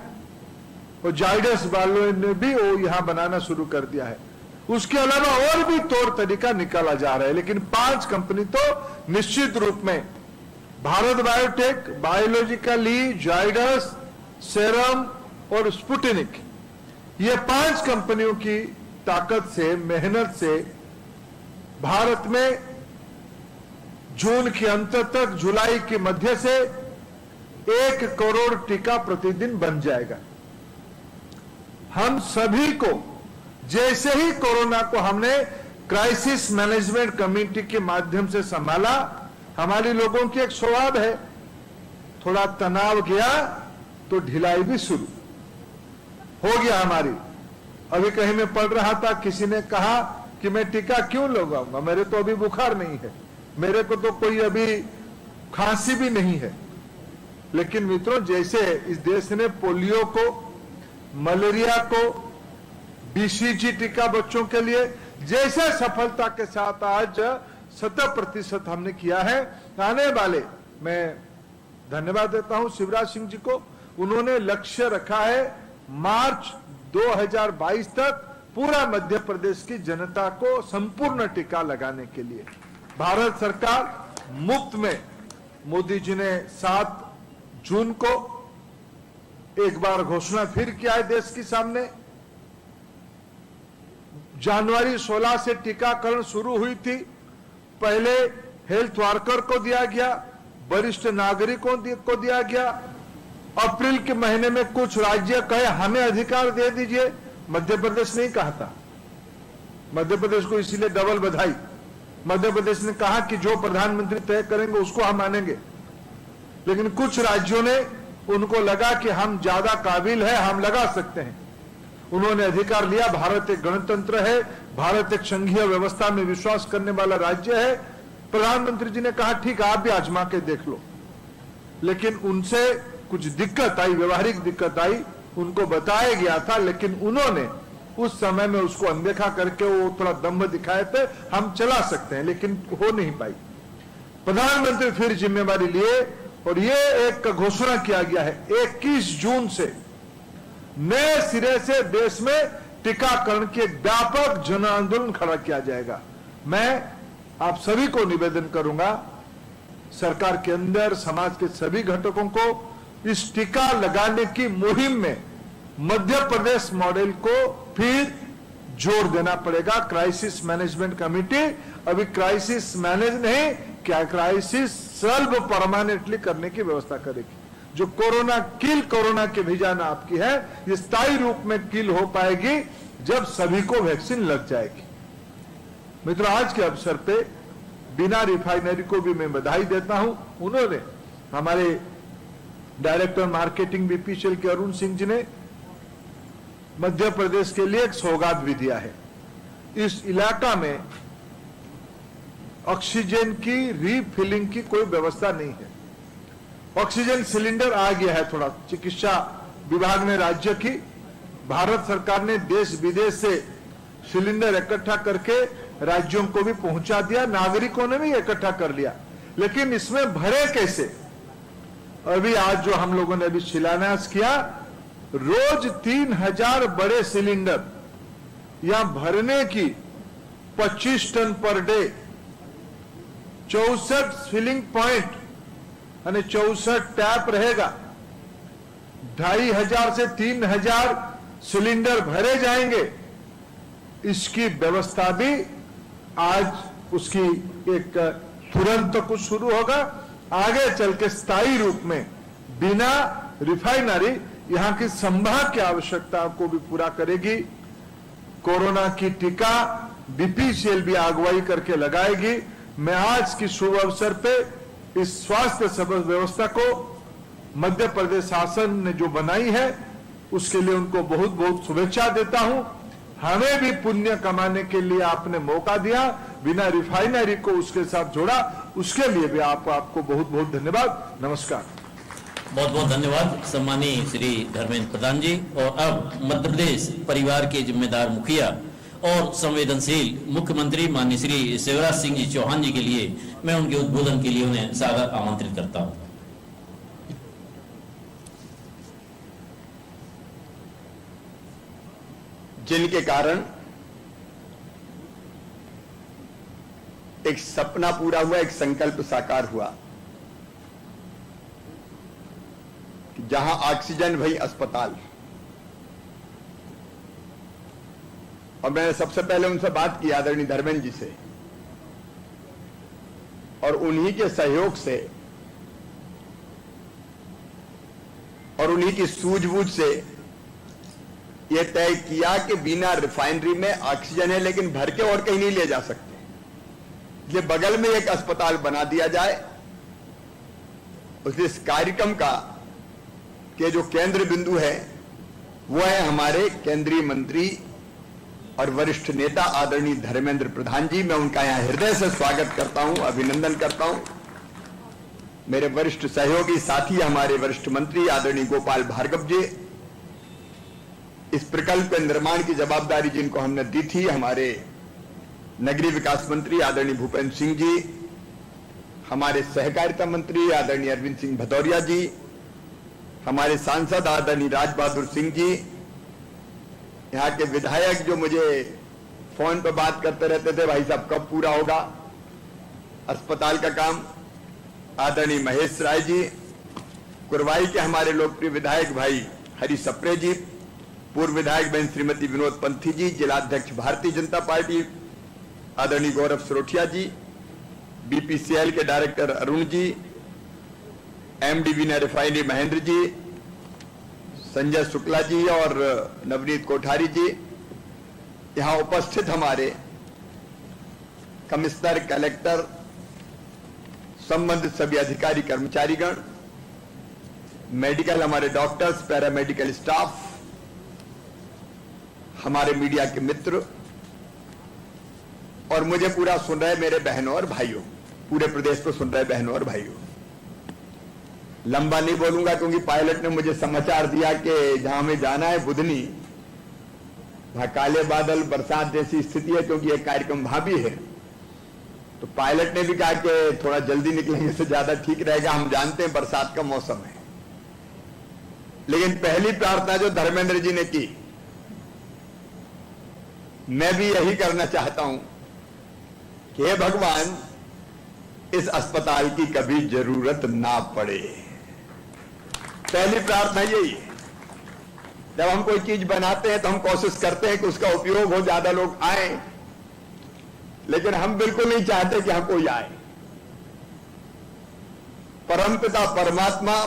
और जाइडस वालों ने भी वो यहां बनाना शुरू कर दिया है। उसके अलावा और भी तौर तरीका निकाला जा रहा है, लेकिन 5 कंपनी तो निश्चित रूप में, भारत बायोटेक, बायोलॉजिकल ई, जाइडस, सीरम और स्पुतनिक, ये 5 कंपनियों की ताकत से, मेहनत से भारत में जून के अंत तक, जुलाई के मध्य से 1 करोड़ टीका प्रतिदिन बन जाएगा। हम सभी को, जैसे ही कोरोना को हमने क्राइसिस मैनेजमेंट कमेटी के माध्यम से संभाला, हमारे लोगों की एक स्वभाव है, थोड़ा तनाव गया तो ढिलाई भी शुरू हो गया हमारी। अभी कहीं मैं पढ़ रहा था, किसी ने कहा कि मैं टीका क्यों लगाऊंगा, मेरे तो अभी बुखार नहीं है, मेरे को तो कोई अभी खांसी भी नहीं है। लेकिन मित्रों, जैसे इस देश ने पोलियो को, मलेरिया को, बीसीजी टीका बच्चों के लिए जैसे सफलता के साथ आज 100% हमने किया है, आने वाले, मैं धन्यवाद देता हूं शिवराज सिंह जी को, उन्होंने लक्ष्य रखा है मार्च 2022 तक पूरा मध्य प्रदेश की जनता को संपूर्ण टीका लगाने के लिए। भारत सरकार मुफ्त में, मोदी जी ने 7 जून को एक बार घोषणा फिर किया है देश के सामने। जनवरी 16 से टीकाकरण शुरू हुई थी। पहले हेल्थ वर्कर को दिया गया, वरिष्ठ नागरिकों को दिया गया, अप्रैल के महीने में कुछ राज्य कहे हमें अधिकार दे दीजिए, मध्य प्रदेश नहीं कहा था। मध्य प्रदेश को इसीलिए डबल बधाई। मध्य प्रदेश ने कहा कि जो प्रधानमंत्री तय करेंगे उसको हम मानेंगे, लेकिन कुछ राज्यों ने उनको लगा कि हम ज्यादा काबिल है, हम लगा सकते हैं, उन्होंने अधिकार लिया। भारत एक गणतंत्र है, भारत एक संघीय व्यवस्था में विश्वास करने वाला राज्य है। प्रधानमंत्री जी ने कहा ठीक है, आप भी आजमा के देख लो, लेकिन उनसे कुछ दिक्कत आई, व्यवहारिक दिक्कत आई, उनको बताया गया था, लेकिन उन्होंने उस समय में उसको अनदेखा करके वो थोड़ा दम्भ दिखाए थे, हम चला सकते हैं, लेकिन हो नहीं पाई। प्रधानमंत्री फिर जिम्मेवारी लिए और ये एक घोषणा किया गया है 21 जून से नए सिरे से देश में टीकाकरण की एक व्यापक जन आंदोलन खड़ा किया जाएगा। मैं आप सभी को निवेदन करूंगा, सरकार के अंदर समाज के सभी घटकों को इस टीका लगाने की मुहिम में मध्य प्रदेश मॉडल को फिर जोर देना पड़ेगा। क्राइसिस मैनेजमेंट कमेटी अभी क्राइसिस मैनेज नहीं, क्या क्राइसिस सॉल्व परमानेंटली करने की व्यवस्था करेगी। जो कोरोना की अभियान आपकी है, ये स्थायी रूप में किल हो पाएगी जब सभी को वैक्सीन लग जाएगी। मित्रों, आज के अवसर पे बिना रिफाइनरी को भी मैं बधाई देता हूं। उन्होंने, हमारे डायरेक्टर मार्केटिंग बीपीसीएल के अरुण सिंह जी ने मध्य प्रदेश के लिए एक सौगात भी दिया है। इस इलाका में ऑक्सीजन की रीफिलिंग की कोई व्यवस्था नहीं है। ऑक्सीजन सिलेंडर आ गया है, थोड़ा चिकित्सा विभाग ने राज्य की, भारत सरकार ने देश विदेश से सिलेंडर इकट्ठा करके राज्यों को भी पहुंचा दिया, नागरिकों ने भी इकट्ठा कर लिया, लेकिन इसमें भरे कैसे? अभी आज जो हम लोगों ने अभी शिलान्यास किया, रोज 3000 बड़े सिलेंडर यहां भरने की 25 ton per day, 64 filling point यानी 64 टैप रहेगा, 2500 से 3000 सिलेंडर भरे जाएंगे। इसकी व्यवस्था भी आज उसकी एक तुरंत कुछ शुरू होगा, आगे चल के स्थायी रूप में बिना रिफाइनरी यहां की संभाग की आवश्यकता को भी पूरा करेगी। कोरोना की टीका बीपीसीएल भी अगुवाई करके लगाएगी। मैं आज की शुभ अवसर पे इस स्वास्थ्य व्यवस्था को मध्य प्रदेश शासन ने जो बनाई है उसके लिए उनको बहुत बहुत शुभेच्छा देता हूं। हमें भी पुण्य कमाने के लिए आपने मौका दिया, बिना रिफाइनरी को उसके साथ जोड़ा, उसके लिए भी आपको बहुत बहुत धन्यवाद। नमस्कार। बहुत बहुत धन्यवाद सम्मानीय श्री धर्मेंद्र प्रधान जी। और अब मध्य प्रदेश परिवार के जिम्मेदार मुखिया और संवेदनशील मुख्यमंत्री माननीय श्री शिवराज सिंह जी चौहान जी के लिए मैं उनके उद्बोधन के लिए उन्हें सादर आमंत्रित करता हूं। जिनके कारण एक सपना पूरा हुआ, एक संकल्प साकार हुआ, जहां ऑक्सीजन वही अस्पताल। और मैंने सबसे पहले उनसे बात की आदरणीय धर्मेंद्र जी से, और उन्हीं के सहयोग से और उन्हीं की सूझबूझ से यह तय किया कि बिना रिफाइनरी में ऑक्सीजन है, लेकिन भर के और कहीं नहीं ले जा सकते, इसलिए बगल में एक अस्पताल बना दिया जाए। इस कार्यक्रम का के जो केंद्र बिंदु है वो है हमारे केंद्रीय मंत्री और वरिष्ठ नेता आदरणीय धर्मेंद्र प्रधान जी। मैं उनका यहां हृदय से स्वागत करता हूं, अभिनंदन करता हूं। मेरे वरिष्ठ सहयोगी साथी हमारे वरिष्ठ मंत्री आदरणीय गोपाल भार्गव जी, इस प्रकल्प के निर्माण की जवाबदारी जिनको हमने दी थी, हमारे नगरीय विकास मंत्री आदरणीय भूपेंद्र सिंह जी, हमारे सहकारिता मंत्री आदरणीय अरविंद सिंह भदौरिया जी, हमारे सांसद आदरणीय राज बहादुर सिंह जी, यहाँ के विधायक जो मुझे फोन पर बात करते रहते थे, भाई साहब कब पूरा होगा अस्पताल का काम, आदरणीय महेश राय जी, कुरवाई के हमारे लोकप्रिय विधायक भाई हरी सप्रे जी, पूर्व विधायक बहन श्रीमती विनोद पंथी जी, जिलाध्यक्ष भारतीय जनता पार्टी आदरणीय गौरव सरोठिया जी, बीपीसीएल के director Arun ji, MD Veena refinery Mahendra ji, Sanjay Shukla ji और नवनीत कोठारी जी, यहां उपस्थित हमारे कमिश्नर, कलेक्टर, संबंधित सभी अधिकारी कर्मचारीगण, मेडिकल हमारे डॉक्टर्स, पैरामेडिकल स्टाफ, हमारे मीडिया के मित्र और मुझे पूरा सुन रहे मेरे बहनों और भाइयों, पूरे प्रदेश को सुन रहे बहनों और भाइयों। लंबा नहीं बोलूंगा क्योंकि पायलट ने मुझे समाचार दिया कि जहां हमें जाना है बुधनी, वहां काले बादल, बरसात जैसी स्थिति है, क्योंकि एक कार्यक्रम वहां भी है। तो पायलट ने भी कहा कि थोड़ा जल्दी निकलेंगे तो ज्यादा ठीक रहेगा, हम जानते हैं बरसात का मौसम है। लेकिन पहली प्रार्थना जो धर्मेंद्र जी ने की, मैं भी यही करना चाहता हूं कि हे भगवान, इस अस्पताल की कभी जरूरत ना पड़े। पहली प्रार्थना यही है। जब हम कोई चीज बनाते हैं तो हम कोशिश करते हैं कि उसका उपयोग हो, ज्यादा लोग आए, लेकिन हम बिल्कुल नहीं चाहते कि हम कोई आए। परमपिता परमात्मा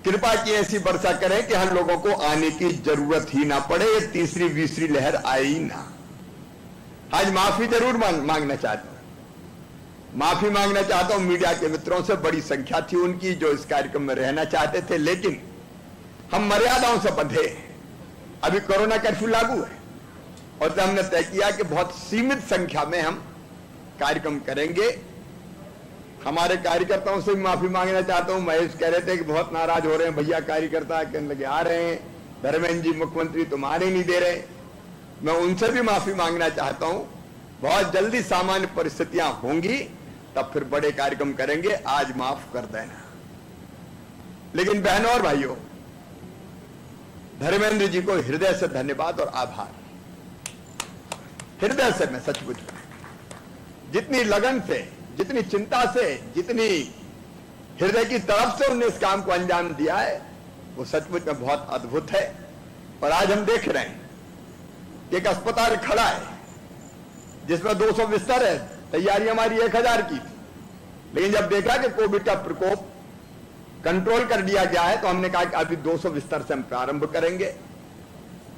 कृपा की ऐसी वर्षा करें कि हम लोगों को आने की जरूरत ही ना पड़े, ये तीसरी तीसरी लहर आए ही ना। आज माफी जरूर मांगना चाहता हूं, माफी मांगना चाहता हूं मीडिया के मित्रों से। बड़ी संख्या थी उनकी जो इस कार्यक्रम में रहना चाहते थे, लेकिन हम मर्यादाओं से बंधे। अभी कोरोना कर्फ्यू लागू है और तो हमने तय किया कि बहुत सीमित संख्या में हम कार्यक्रम करेंगे। हमारे कार्यकर्ताओं से भी माफी मांगना चाहता हूं। महेश कह रहे थे कि बहुत नाराज हो रहे हैं भैया कार्यकर्ता, कहने लगे आ रहे हैं, धर्मेंद्र जी मुख्यमंत्री तुम आने नहीं दे रहे। मैं उनसे भी माफी मांगना चाहता हूं। बहुत जल्दी सामान्य परिस्थितियां होंगी, तब फिर बड़े कार्यक्रम करेंगे, आज माफ कर देना। लेकिन बहनों और भाइयों, धर्मेंद्र जी को हृदय से धन्यवाद और आभार। हृदय से मैं सचमुच जितनी लगन से, जितनी चिंता से, जितनी हृदय की तरफ से उन्होंने इस काम को अंजाम दिया है, वो सचमुच में बहुत अद्भुत है। और आज हम देख रहे हैं कि एक अस्पताल खड़ा है जिसमें 200 बिस्तर है। तैयारी हमारी 1000 की थी, लेकिन जब देखा कि कोविड का प्रकोप कंट्रोल कर दिया गया है तो हमने कहा कि अभी 200 बिस्तर से हम प्रारंभ करेंगे।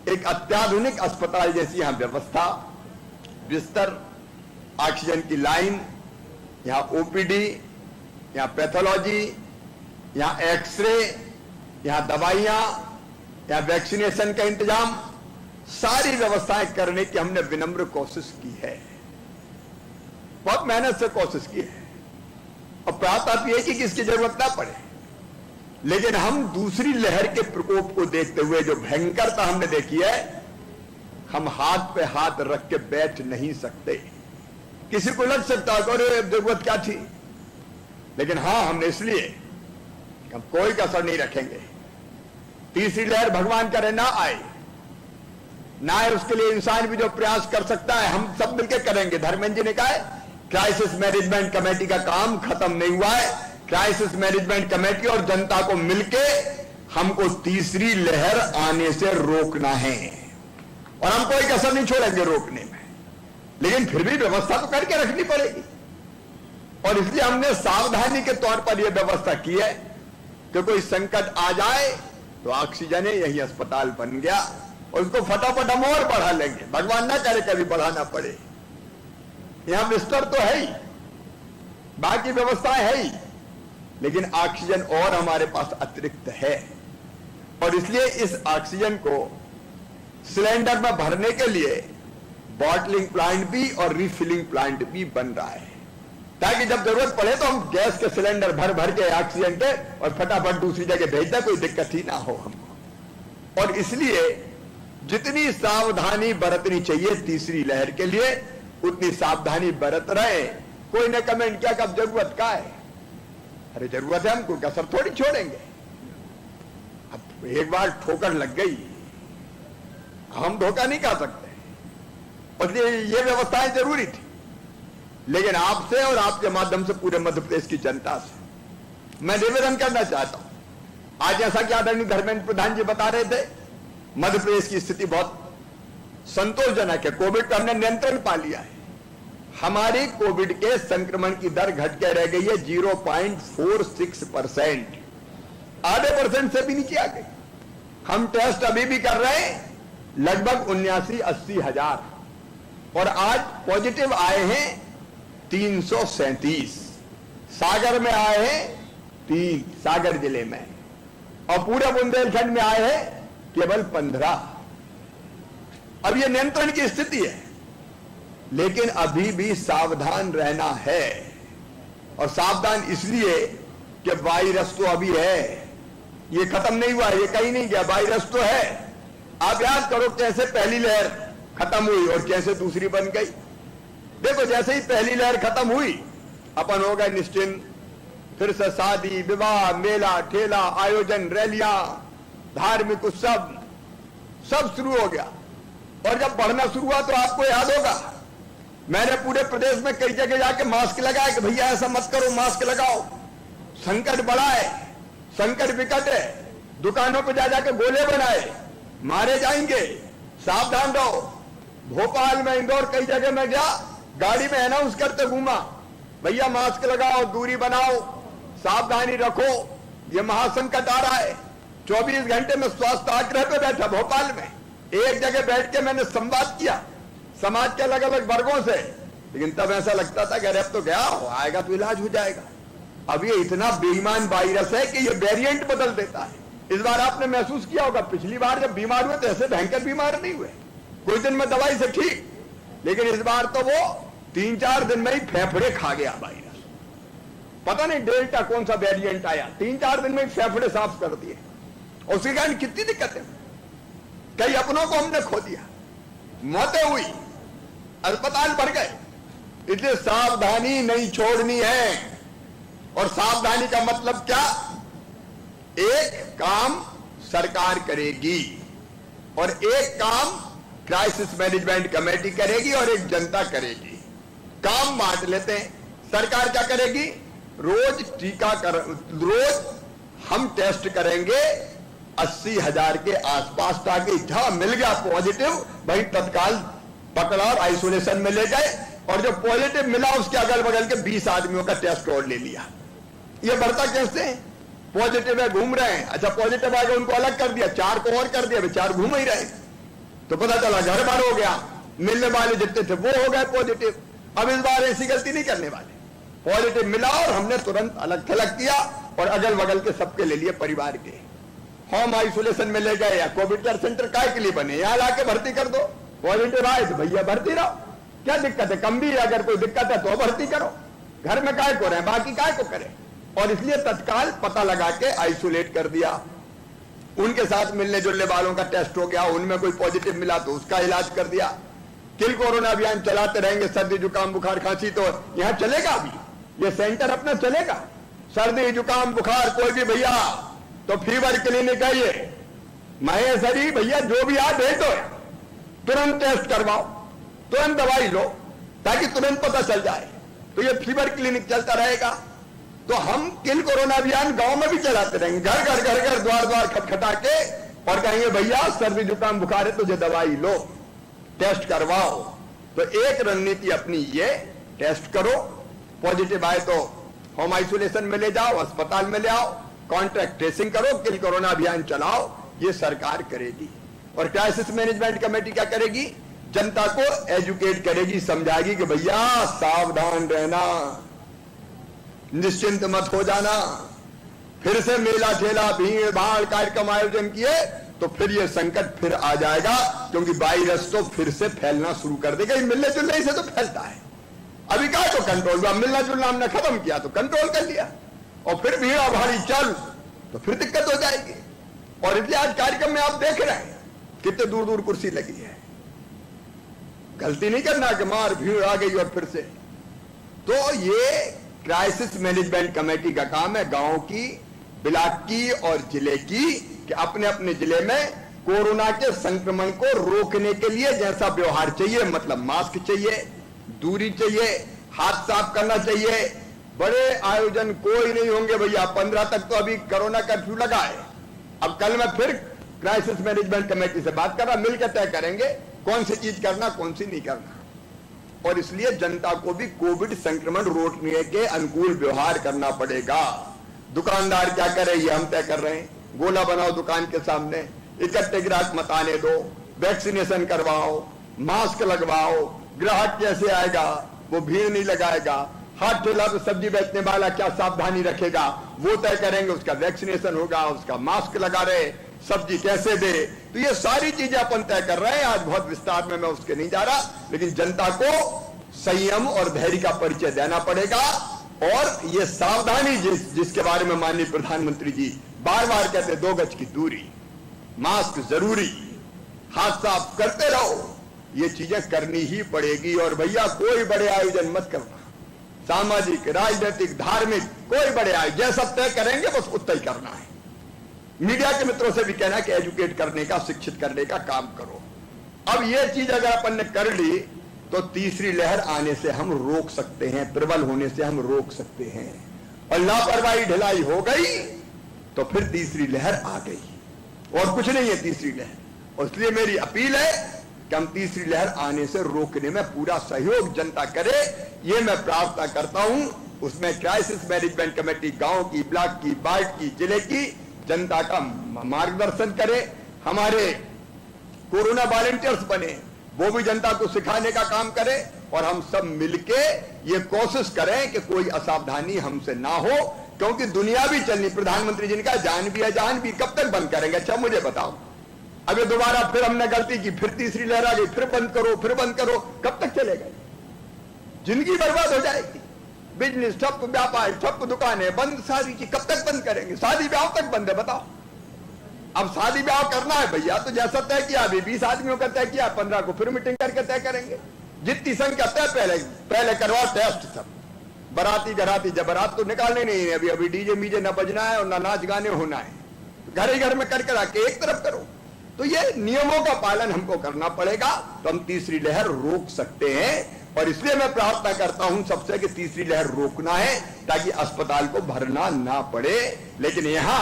एक अत्याधुनिक अस्पताल जैसी यहां व्यवस्था, बिस्तर, ऑक्सीजन की लाइन, यहां ओपीडी, यहां पैथोलॉजी, यहां एक्सरे, यहां दवाइयां, यहां वैक्सीनेशन का इंतजाम, सारी व्यवस्थाएं करने की हमने विनम्र कोशिश की है। बहुत मेहनत से कोशिश की है और प्रार्थना यह कि इसकी जरूरत ना पड़े। लेकिन हम दूसरी लहर के प्रकोप को देखते हुए जो भयंकरता हमने देखी है, हम हाथ पे हाथ रख के बैठ नहीं सकते। किसी को लग सकता है अरे जरूरत क्या थी, लेकिन हां, हमने इसलिए हम कोई कसर नहीं रखेंगे। तीसरी लहर भगवान करे ना आए, ना आए, उसके लिए इंसान भी जो प्रयास कर सकता है हम सब मिलकर करेंगे। धर्मेंद्र जी ने कहा है क्राइसिस मैनेजमेंट कमेटी का काम खत्म नहीं हुआ है। क्राइसिस मैनेजमेंट कमेटी और जनता को मिलके हमको तीसरी लहर आने से रोकना है और हम कोई कसर नहीं छोड़ेंगे रोकने में। लेकिन फिर भी व्यवस्था तो करके रखनी पड़ेगी और इसलिए हमने सावधानी के तौर पर यह व्यवस्था की है कि कोई संकट आ जाए तो ऑक्सीजन है, यही अस्पताल बन गया और उसको फटाफट हम और बढ़ा लेंगे। भगवान ना करे कभी बढ़ाना पड़े। यहां बिस्तर तो है ही, बाकी व्यवस्थाएं है ही, लेकिन ऑक्सीजन और हमारे पास अतिरिक्त है और इसलिए इस ऑक्सीजन को सिलेंडर में भरने के लिए बॉटलिंग प्लांट भी और रिफिलिंग प्लांट भी बन रहा है, ताकि जब जरूरत पड़े तो हम गैस के सिलेंडर भर भर के ऑक्सीजन के और फटाफट दूसरी जगह भेज दें, कोई दिक्कत ही ना हो हमको। और इसलिए जितनी सावधानी बरतनी चाहिए तीसरी लहर के लिए, उतनी सावधानी बरत रहे। कोई ने कमेंट किया कब जरूरत का है, अरे जरूरत है, हमको कसर थोड़ी छोड़ेंगे। अब एक बार ठोकर लग गई, हम धोखा नहीं खा सकते, और ये व्यवस्थाएं जरूरी थी। लेकिन आपसे और आपके माध्यम से पूरे मध्य प्रदेश की जनता से मैं निवेदन करना चाहता हूं। आज जैसा कि आदरणीय धर्मेंद्र प्रधान जी बता रहे थे, मध्य प्रदेश की स्थिति बहुत संतोषजनक है। कोविड पर हमने नियंत्रण पा लिया है। हमारी कोविड के संक्रमण की दर घट के रह गई है 0.46%, आधे % से भी नीचे आ गई। हम टेस्ट अभी भी कर रहे हैं लगभग 79-80 हजार, और आज पॉजिटिव आए हैं 337। सागर में आए हैं 3, सागर जिले में, और पूरे बुंदेलखंड में आए हैं केवल 15। अब ये नियंत्रण की स्थिति है, लेकिन अभी भी सावधान रहना है। और सावधान इसलिए कि वायरस तो अभी है, ये खत्म नहीं हुआ, ये कहीं नहीं गया, वायरस तो है। आप याद करो कैसे पहली लहर खत्म हुई और कैसे दूसरी बन गई। देखो जैसे ही पहली लहर खत्म हुई, अपन हो गए निश्चिंत, फिर से शादी विवाह मेला ठेला आयोजन रैलियां धार्मिक उत्सव सब शुरू हो गया। और जब बढ़ना शुरू हुआ तो आपको याद होगा, मैंने पूरे प्रदेश में कई जगह जाके मास्क लगाया कि भैया ऐसा मत करो, मास्क लगाओ, संकट बड़ा है, संकट विकट है, दुकानों पर जा जाके गोले बनाए, मारे जाएंगे, सावधान रहो। भोपाल में इंदौर कई जगह में गया, गाड़ी में अनाउंस करते घूमा, भैया मास्क लगाओ, दूरी बनाओ, सावधानी रखो, ये महासंकट आ रहा है। 24 घंटे में स्वास्थ्य आग्रह पे बैठा भोपाल में, एक जगह बैठ के मैंने संवाद किया समाज के अलग अलग वर्गों से, लेकिन तब ऐसा लगता था कि अरे अब तो गया हो, आएगा तो इलाज हो जाएगा। अब ये इतना बेईमान वायरस है कि ये वेरिएंट बदल देता है। इस बार आपने महसूस किया होगा, पिछली बार जब बीमार हुए तो ऐसे भयंकर बीमार नहीं हुए, कुछ दिन में दवाई से ठीक, लेकिन इस बार तो वो 3-4 दिन में ही फेफड़े खा गया वायरस। पता नहीं डेल्टा कौन सा वेरिएंट आया, 3-4 दिन में ही फेफड़े साफ कर दिए, और उसके कारण कितनी दिक्कतें, कई अपनों को हमने खो दिया, मौतें हुई, अस्पताल भर गए। इसलिए सावधानी नहीं छोड़नी है। और सावधानी का मतलब क्या, एक काम सरकार करेगी और एक काम क्राइसिस मैनेजमेंट कमेटी करेगी और एक जनता करेगी। काम बांट लेते हैं। सरकार क्या करेगी, रोज टीकाकरण, रोज हम टेस्ट करेंगे 80,000 के आसपास, ताकि जहां मिल गया पॉजिटिव वही तत्काल पकड़ा और आइसोलेशन में ले गए, और जो पॉजिटिव मिला उसके अगल बगल के 20 आदमियों का टेस्ट और ले लिया। ये बढ़ता कैसे, पॉजिटिव है घूम रहे हैं, अच्छा पॉजिटिव आ गया उनको अलग कर दिया, 4 को और कर दिया, 4 घूम ही रहे, तो पता चला घर भर हो गया, मिलने वाले जितने थे वो हो गए पॉजिटिव। अब इस बार ऐसी गलती नहीं करने वाले, पॉजिटिव मिला और हमने तुरंत अलग थलग किया और अगल बगल के सबके ले लिए, परिवार के होम आइसोलेशन में ले गए, या कोविड केयर सेंटर काय के लिए बने, यहां लाके भर्ती कर दो, पॉजिटिव आए तो भैया भर्ती रहो, क्या दिक्कत है, कम भी अगर कोई दिक्कत है तो भर्ती करो, घर में काय को रहे, बाकी काय को करें। और इसलिए तत्काल पता लगा के आइसोलेट कर दिया। उनके साथ मिलने जुलने वालों का टेस्ट हो गया, उनमें कोई पॉजिटिव मिला तो उसका इलाज कर दिया। किल कोरोना अभियान चलाते रहेंगे, सर्दी जुकाम बुखार खांसी तो यहां चलेगा, अभी ये सेंटर अपना चलेगा। सर्दी जुकाम बुखार कोई भी भैया तो फीवर क्लिनिक है, ये महेशरी भैया जो भी आ भेज दो, तुरंत टेस्ट करवाओ, तुरंत दवाई लो, ताकि तुरंत पता चल जाए। तो ये फीवर क्लिनिक चलता रहेगा। तो हम किल कोरोना अभियान गांव में भी चलाते रहेंगे, घर घर द्वार द्वार खटखटा के, और कहेंगे भैया सर्दी जुकाम बुखार है तुझे दवाई लो, टेस्ट करवाओ। तो एक रणनीति अपनी ये, टेस्ट करो, पॉजिटिव आए तो होम आइसोलेशन में ले जाओ, अस्पताल में ले आओ, कॉन्ट्रैक्ट ट्रेसिंग करो, किल कोरोना अभियान चलाओ, ये सरकार करेगी। और क्राइसिस मैनेजमेंट कमेटी क्या करेगी, जनता को एजुकेट करेगी, समझाएगी कि भैया सावधान रहना, निश्चिंत मत हो जाना। फिर से मेला ठेला भीड़ भाड़ कार्यक्रम आयोजन किए तो फिर ये संकट फिर आ जाएगा, क्योंकि वायरस तो फिर से फैलना शुरू कर देगा। मिलने जुलने से तो फैलता है, अभी क्या तो कंट्रोल हुआ, मिलना जुलना हमने खत्म किया तो कंट्रोल कर लिया, और फिर भीड़ भाड़ी चल तो फिर दिक्कत हो जाएगी। और इसलिए आज कार्यक्रम में आप देख रहे हैं कितने दूर दूर कुर्सी लगी है। गलती नहीं करना कि मार भीड़ आ गई और फिर से। तो ये क्राइसिस मैनेजमेंट कमेटी का काम है, गांव की, ब्लॉक की और जिले की, कि अपने अपने जिले में कोरोना के संक्रमण को रोकने के लिए जैसा व्यवहार चाहिए, मतलब मास्क चाहिए, दूरी चाहिए, हाथ साफ करना चाहिए। बड़े आयोजन कोई नहीं होंगे भैया, 15 तक तो अभी कोरोना कर्फ्यू लगा है। अब कल मैं फिर क्राइसिस मैनेजमेंट कमेटी से बात कर रहा, मिलकर तय करेंगे कौन सी चीज करना, कौन सी नहीं करना। और इसलिए जनता को भी कोविड संक्रमण रोकने के अनुकूल व्यवहार करना पड़ेगा। दुकानदार क्या करे ये हम तय कर रहे हैं, गोला बनाओ दुकान के सामने, इकट्ठे ग्राहक मत आने दो, वैक्सीनेशन करवाओ, मास्क लगवाओ, ग्राहक कैसे आएगा, वो भीड़ नहीं लगाएगा, हाथ ठेला पे सब्जी बेचने वाला क्या सावधानी रखेगा वो तय करेंगे, उसका वैक्सीनेशन होगा, उसका मास्क लगा रहे, सब्जी कैसे दे, तो ये सारी चीजें अपन तय कर रहे हैं। आज बहुत विस्तार में मैं उसके नहीं जा रहा, लेकिन जनता को संयम और धैर्य का परिचय देना पड़ेगा। और ये सावधानी जिसके बारे में माननीय प्रधानमंत्री जी बार बार कहते हैं, 2 गज की दूरी, मास्क जरूरी, हाथ साफ करते रहो, ये चीजें करनी ही पड़ेगी। और भैया कोई बड़े आयोजन मत करना, सामाजिक, राजनीतिक, धार्मिक, कोई बड़े आयोजन जैसा तय करेंगे बस उतना ही करना है। मीडिया के मित्रों से भी कहना कि एजुकेट करने का, शिक्षित करने का काम करो। अब ये चीज अगर अपन ने कर ली तो तीसरी लहर आने से हम रोक सकते हैं, प्रबल होने से हम रोक सकते हैं। और लापरवाही ढिलाई हो गई तो फिर तीसरी लहर आ गई, और कुछ नहीं है तीसरी लहर। और इसलिए मेरी अपील है कि हम तीसरी लहर आने से रोकने में पूरा सहयोग जनता करे, ये मैं प्रार्थना करता हूं। उसमें क्राइसिस मैनेजमेंट कमेटी गांव की, ब्लॉक की, वार्ड की, जिले की जनता का मार्गदर्शन करे, हमारे कोरोना वॉलंटियर्स बने, वो भी जनता को सिखाने का काम करे, और हम सब मिलके ये कोशिश करें कि कोई असावधानी हमसे ना हो, क्योंकि दुनिया भी चलनी। प्रधानमंत्री जी ने कहा जान भी है, जान भी, कब तक बंद करेंगे? अच्छा मुझे बताओ, अभी दोबारा फिर हमने गलती की, फिर तीसरी लहर आ गई, फिर बंद करो, फिर बंद करो, कब तक चलेगा? जिंदगी बर्बाद हो जाएगी। बिजनेस ठप, व्यापार ठप, दुकानें बंद, सारी चीज कब तक बंद करेंगे? शादी ब्याह तक बंद है, बताओ। अब शादी ब्याह करना है भैया तो जैसा तय किया, अभी 20 आदमियों का तय किया, 15 को फिर मीटिंग करके तय करेंगे। जितनी संख्या तय पहले करवाओ टेस्ट सब, बराती घराती, जब बारात तो निकालने नहीं है, अभी डीजे मीजे न बजना है और न नाच गाने होना है, घर ही घर में करके रखे एक तरफ करो। तो ये नियमों का पालन हमको करना पड़ेगा, तो हम तीसरी लहर रोक सकते हैं। और इसलिए मैं प्रार्थना करता हूं सबसे कि तीसरी लहर रोकना है, ताकि अस्पताल को भरना ना पड़े। लेकिन यहां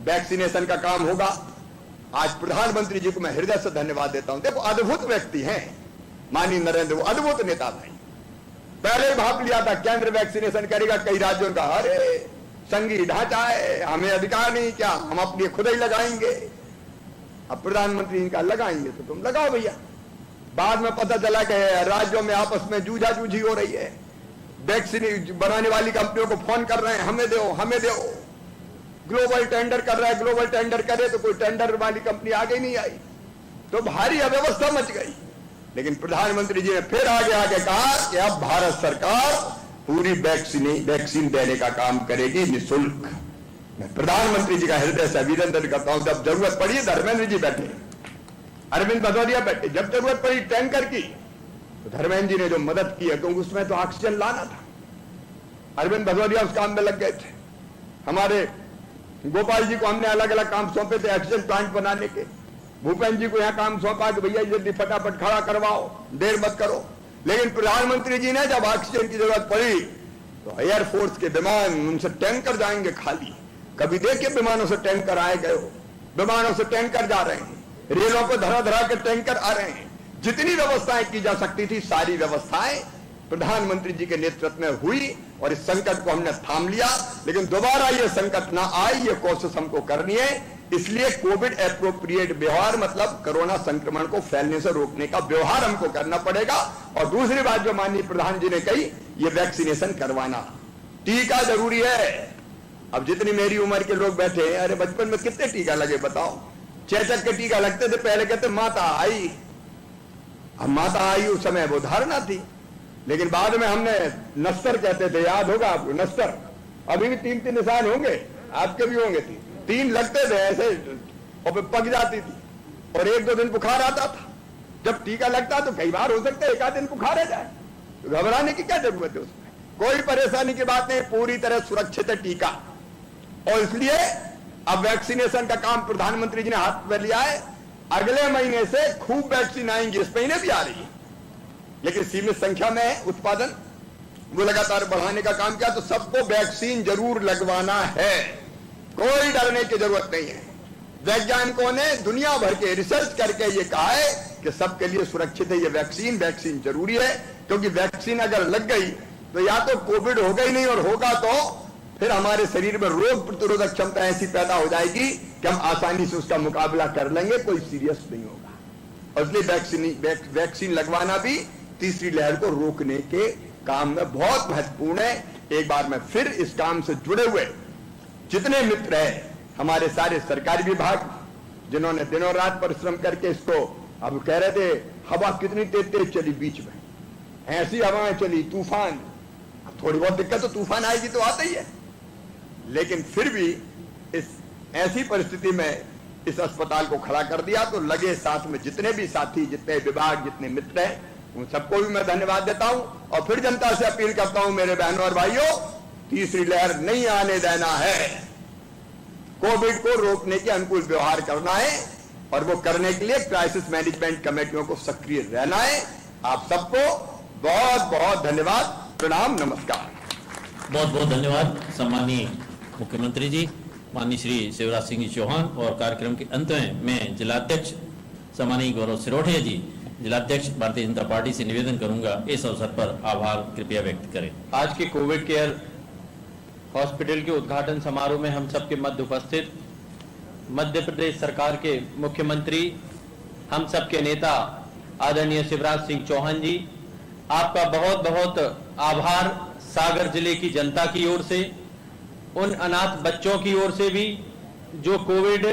वैक्सीनेशन का काम होगा। आज प्रधानमंत्री जी को मैं हृदय से धन्यवाद देता हूं। देखो अद्भुत व्यक्ति हैं माननीय नरेंद्र, वो अद्भुत नेता भाई। पहले ही भाप लिया था केंद्र वैक्सीनेशन करेगा, कई राज्यों का अरे संघीय ढांचा है, हमें अधिकार नहीं, क्या हम अपनी खुद ही लगाएंगे। अब प्रधानमंत्री इनका लगाएंगे तो तुम लगाओ भैया। बाद में पता चला कि राज्यों में आपस में जूझाजूझी हो रही है, वैक्सीन बनाने वाली कंपनियों को फोन कर रहे हैं, हमें दो हमें दो। ग्लोबल टेंडर कर रहा है, ग्लोबल टेंडर करे तो कोई टेंडर वाली कंपनी आगे नहीं आई, तो भारी अव्यवस्था मच गई। लेकिन प्रधानमंत्री जी ने फिर आगे कहा कि अब भारत सरकार पूरी वैक्सीन देने का काम करेगी निःशुल्क। मैं प्रधानमंत्री जी का हृदय से अभिनंदन करता हूं। जब जरूरत पड़ी धर्मेंद्र जी बैठे, अरविंद भदौरिया बैठे, जब जरूरत पड़ी टैंकर की तो धर्मेंद्र जी ने जो मदद की है, क्योंकि उसमें तो ऑक्सीजन लाना था, अरविंद भदौरिया उस काम में लग गए थे। हमारे गोपाल जी को हमने अलग अलग काम सौंपे थे ऑक्सीजन प्लांट बनाने के, भूपेंद्र जी को यहां काम सौंपा कि भैया जल्दी फटाफट खड़ा करवाओ, देर मत करो। लेकिन प्रधानमंत्री जी ने जब ऑक्सीजन की जरूरत पड़ी तो एयरफोर्स के विमान, उनसे टैंकर जाएंगे खाली। कभी देखिए विमानों से टैंकर आए गए हो, विमानों से टैंकर जा रहे हैं, रेलों पर धरा धरा के टैंकर आ रहे हैं। जितनी व्यवस्थाएं की जा सकती थी सारी व्यवस्थाएं प्रधानमंत्री जी के नेतृत्व में हुई और इस संकट को हमने थाम लिया। लेकिन दोबारा ये संकट ना आए, ये कोशिश हमको करनी है। इसलिए कोविड एप्रोप्रिएट व्यवहार, मतलब कोरोना संक्रमण को फैलने से रोकने का व्यवहार हमको करना पड़ेगा। और दूसरी बात जो माननीय प्रधान जी ने कही, ये वैक्सीनेशन करवाना, टीका जरूरी है। अब जितनी मेरी उम्र के लोग बैठे हैं, अरे बचपन में कितने टीका लगे बताओ? चेचक के टीका लगते थे, पहले कहते माता आई। अब माता आई उस समय वो धारणा थी, लेकिन बाद में हमने नस्तर कहते थे, याद होगा आपको नस्तर? अभी भी 3-3 निशान होंगे, आपके भी होंगे। 3 लगते थे ऐसे और पक जाती थी और 1-2 दिन बुखार आता था। जब टीका लगता तो कई बार हो सकता है 1 आध दिन बुखार आ जाए, तो घबराने की क्या जरूरत है? उसमें कोई परेशानी की बात नहीं, पूरी तरह सुरक्षित है टीका। और इसलिए अब वैक्सीनेशन का काम प्रधानमंत्री जी ने हाथ में लिया है। अगले महीने से खूब वैक्सीन आएंगी, इस महीने भी आ रही है, लेकिन सीमित संख्या में उत्पादन वो लगातार बढ़ाने का काम किया। तो सबको वैक्सीन जरूर लगवाना है, कोई डरने की जरूरत नहीं है। वैज्ञानिकों ने दुनिया भर के रिसर्च करके ये कहा है कि सबके लिए सुरक्षित है ये वैक्सीन। वैक्सीन जरूरी है, क्योंकि वैक्सीन अगर लग गई तो या तो कोविड होगा ही नहीं, और होगा तो फिर हमारे शरीर में रोग प्रतिरोधक क्षमता ऐसी पैदा हो जाएगी कि हम आसानी से उसका मुकाबला कर लेंगे, कोई सीरियस नहीं होगा। और इसलिए वैक्सीन लगवाना भी तीसरी लहर को रोकने के काम में बहुत महत्वपूर्ण है। एक बार मैं फिर इस काम से जुड़े हुए जितने मित्र हैं, हमारे सारे सरकारी विभाग जिन्होंने दिनों रात परिश्रम करके इसको, अब कह रहे थे हवा कितनी तेज तेज चली, बीच में ऐसी हवाएं चली, तूफान, थोड़ी बहुत दिक्कत तो तूफान आएगी तो आता ही है, लेकिन फिर भी इस ऐसी परिस्थिति में इस अस्पताल को खड़ा कर दिया। तो लगे साथ में जितने भी साथी, जितने विभाग, जितने मित्र हैं, उन सबको भी मैं धन्यवाद देता हूं। और फिर जनता से अपील करता हूं, मेरे बहनों और भाइयों, तीसरी लहर नहीं आने देना है, कोविड को रोकने के अनुकूल व्यवहार करना है, और वो करने के लिए क्राइसिस मैनेजमेंट कमेटियों को सक्रिय रहना है। आप सबको बहुत बहुत धन्यवाद, प्रणाम, नमस्कार। बहुत बहुत धन्यवाद सम्माननीय मुख्यमंत्री जी, माननीय श्री शिवराज सिंह जी चौहान। और कार्यक्रम के अंत में मैं जिलाध्यक्ष सम्माननीय गौरव सिरोठिया जी, जिलाध्यक्ष भारतीय जनता पार्टी से निवेदन करूंगा, इस अवसर पर आभार कृपया व्यक्त करें। आज के कोविड केयर हॉस्पिटल के उद्घाटन समारोह में हम सबके मध्य उपस्थित मध्य प्रदेश सरकार के मुख्यमंत्री, हम सबके नेता आदरणीय शिवराज सिंह चौहान जी, आपका बहुत बहुत आभार सागर जिले की जनता की ओर से, उन अनाथ बच्चों की ओर से भी जो कोविड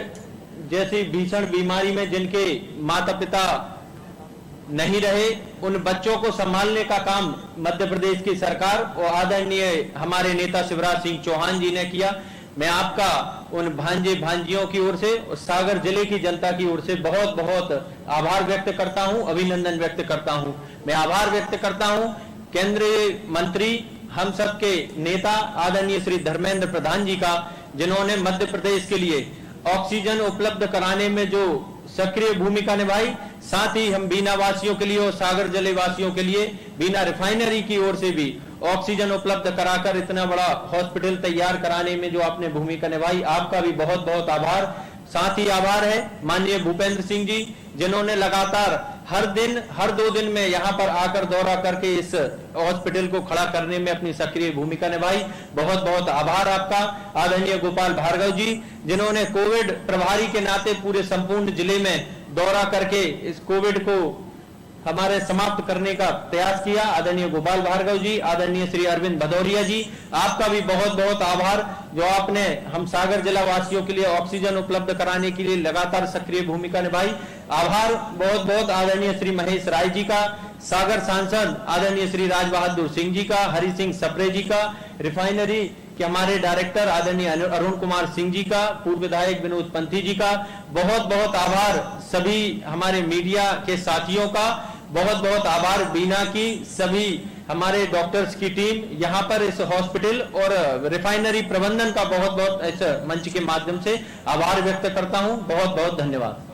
जैसी भीषण बीमारी में जिनके माता पिता नहीं रहे, उन बच्चों को संभालने का काम मध्य प्रदेश की सरकार और आदरणीय हमारे नेता शिवराज सिंह चौहान जी ने किया। मैं आपका उन भांजे भांजियों की ओर से और सागर जिले की जनता की ओर से बहुत बहुत आभार व्यक्त करता हूं, अभिनंदन व्यक्त करता हूं। मैं आभार व्यक्त करता हूं केंद्रीय मंत्री, हम सबके नेता आदरणीय श्री धर्मेंद्र प्रधान जी का, जिन्होंने मध्य प्रदेश के लिए ऑक्सीजन उपलब्ध कराने में जो सक्रिय भूमिका निभाई, साथ ही हम बीना वासियों के लिए और सागर जिले वासियों के लिए बीना रिफाइनरी की ओर से भी ऑक्सीजन उपलब्ध कराकर इतना बड़ा हॉस्पिटल तैयार कराने में जो आपने भूमिका निभाई, आपका भी बहुत बहुत आभार। साथ ही आभार है माननीय भूपेंद्र सिंह जी, जिन्होंने लगातार हर दिन हर 2 दिन में यहाँ पर आकर दौरा करके इस हॉस्पिटल को खड़ा करने में अपनी सक्रिय भूमिका निभाई। बहुत बहुत आभार आपका। आदरणीय गोपाल भार्गव जी, जिन्होंने कोविड प्रभारी के नाते पूरे संपूर्ण जिले में दौरा करके इस कोविड को हमारे समाप्त करने का प्रयास किया। आदरणीय गोपाल भार्गव जी, आदरणीय श्री अरविंद भदौरिया जी, आपका भी बहुत बहुत आभार, जो आपने हम सागर जिला वासियों के लिए ऑक्सीजन उपलब्ध कराने के लिए लगातार सक्रिय भूमिका निभाई। आभार बहुत बहुत आदरणीय श्री महेश राय जी का, सागर सांसद आदरणीय श्री राज बहादुर सिंह जी का, हरि सिंह सप्रे जी का, रिफाइनरी के हमारे डायरेक्टर आदरणीय अरुण कुमार सिंह जी का, पूर्व विधायक विनोद पंथी जी का, बहुत बहुत आभार सभी हमारे मीडिया के साथियों का, बहुत बहुत आभार बीना की सभी हमारे डॉक्टर्स की टीम, यहाँ पर इस हॉस्पिटल और रिफाइनरी प्रबंधन का बहुत बहुत इस मंच के माध्यम से आभार व्यक्त करता हूँ। बहुत बहुत धन्यवाद।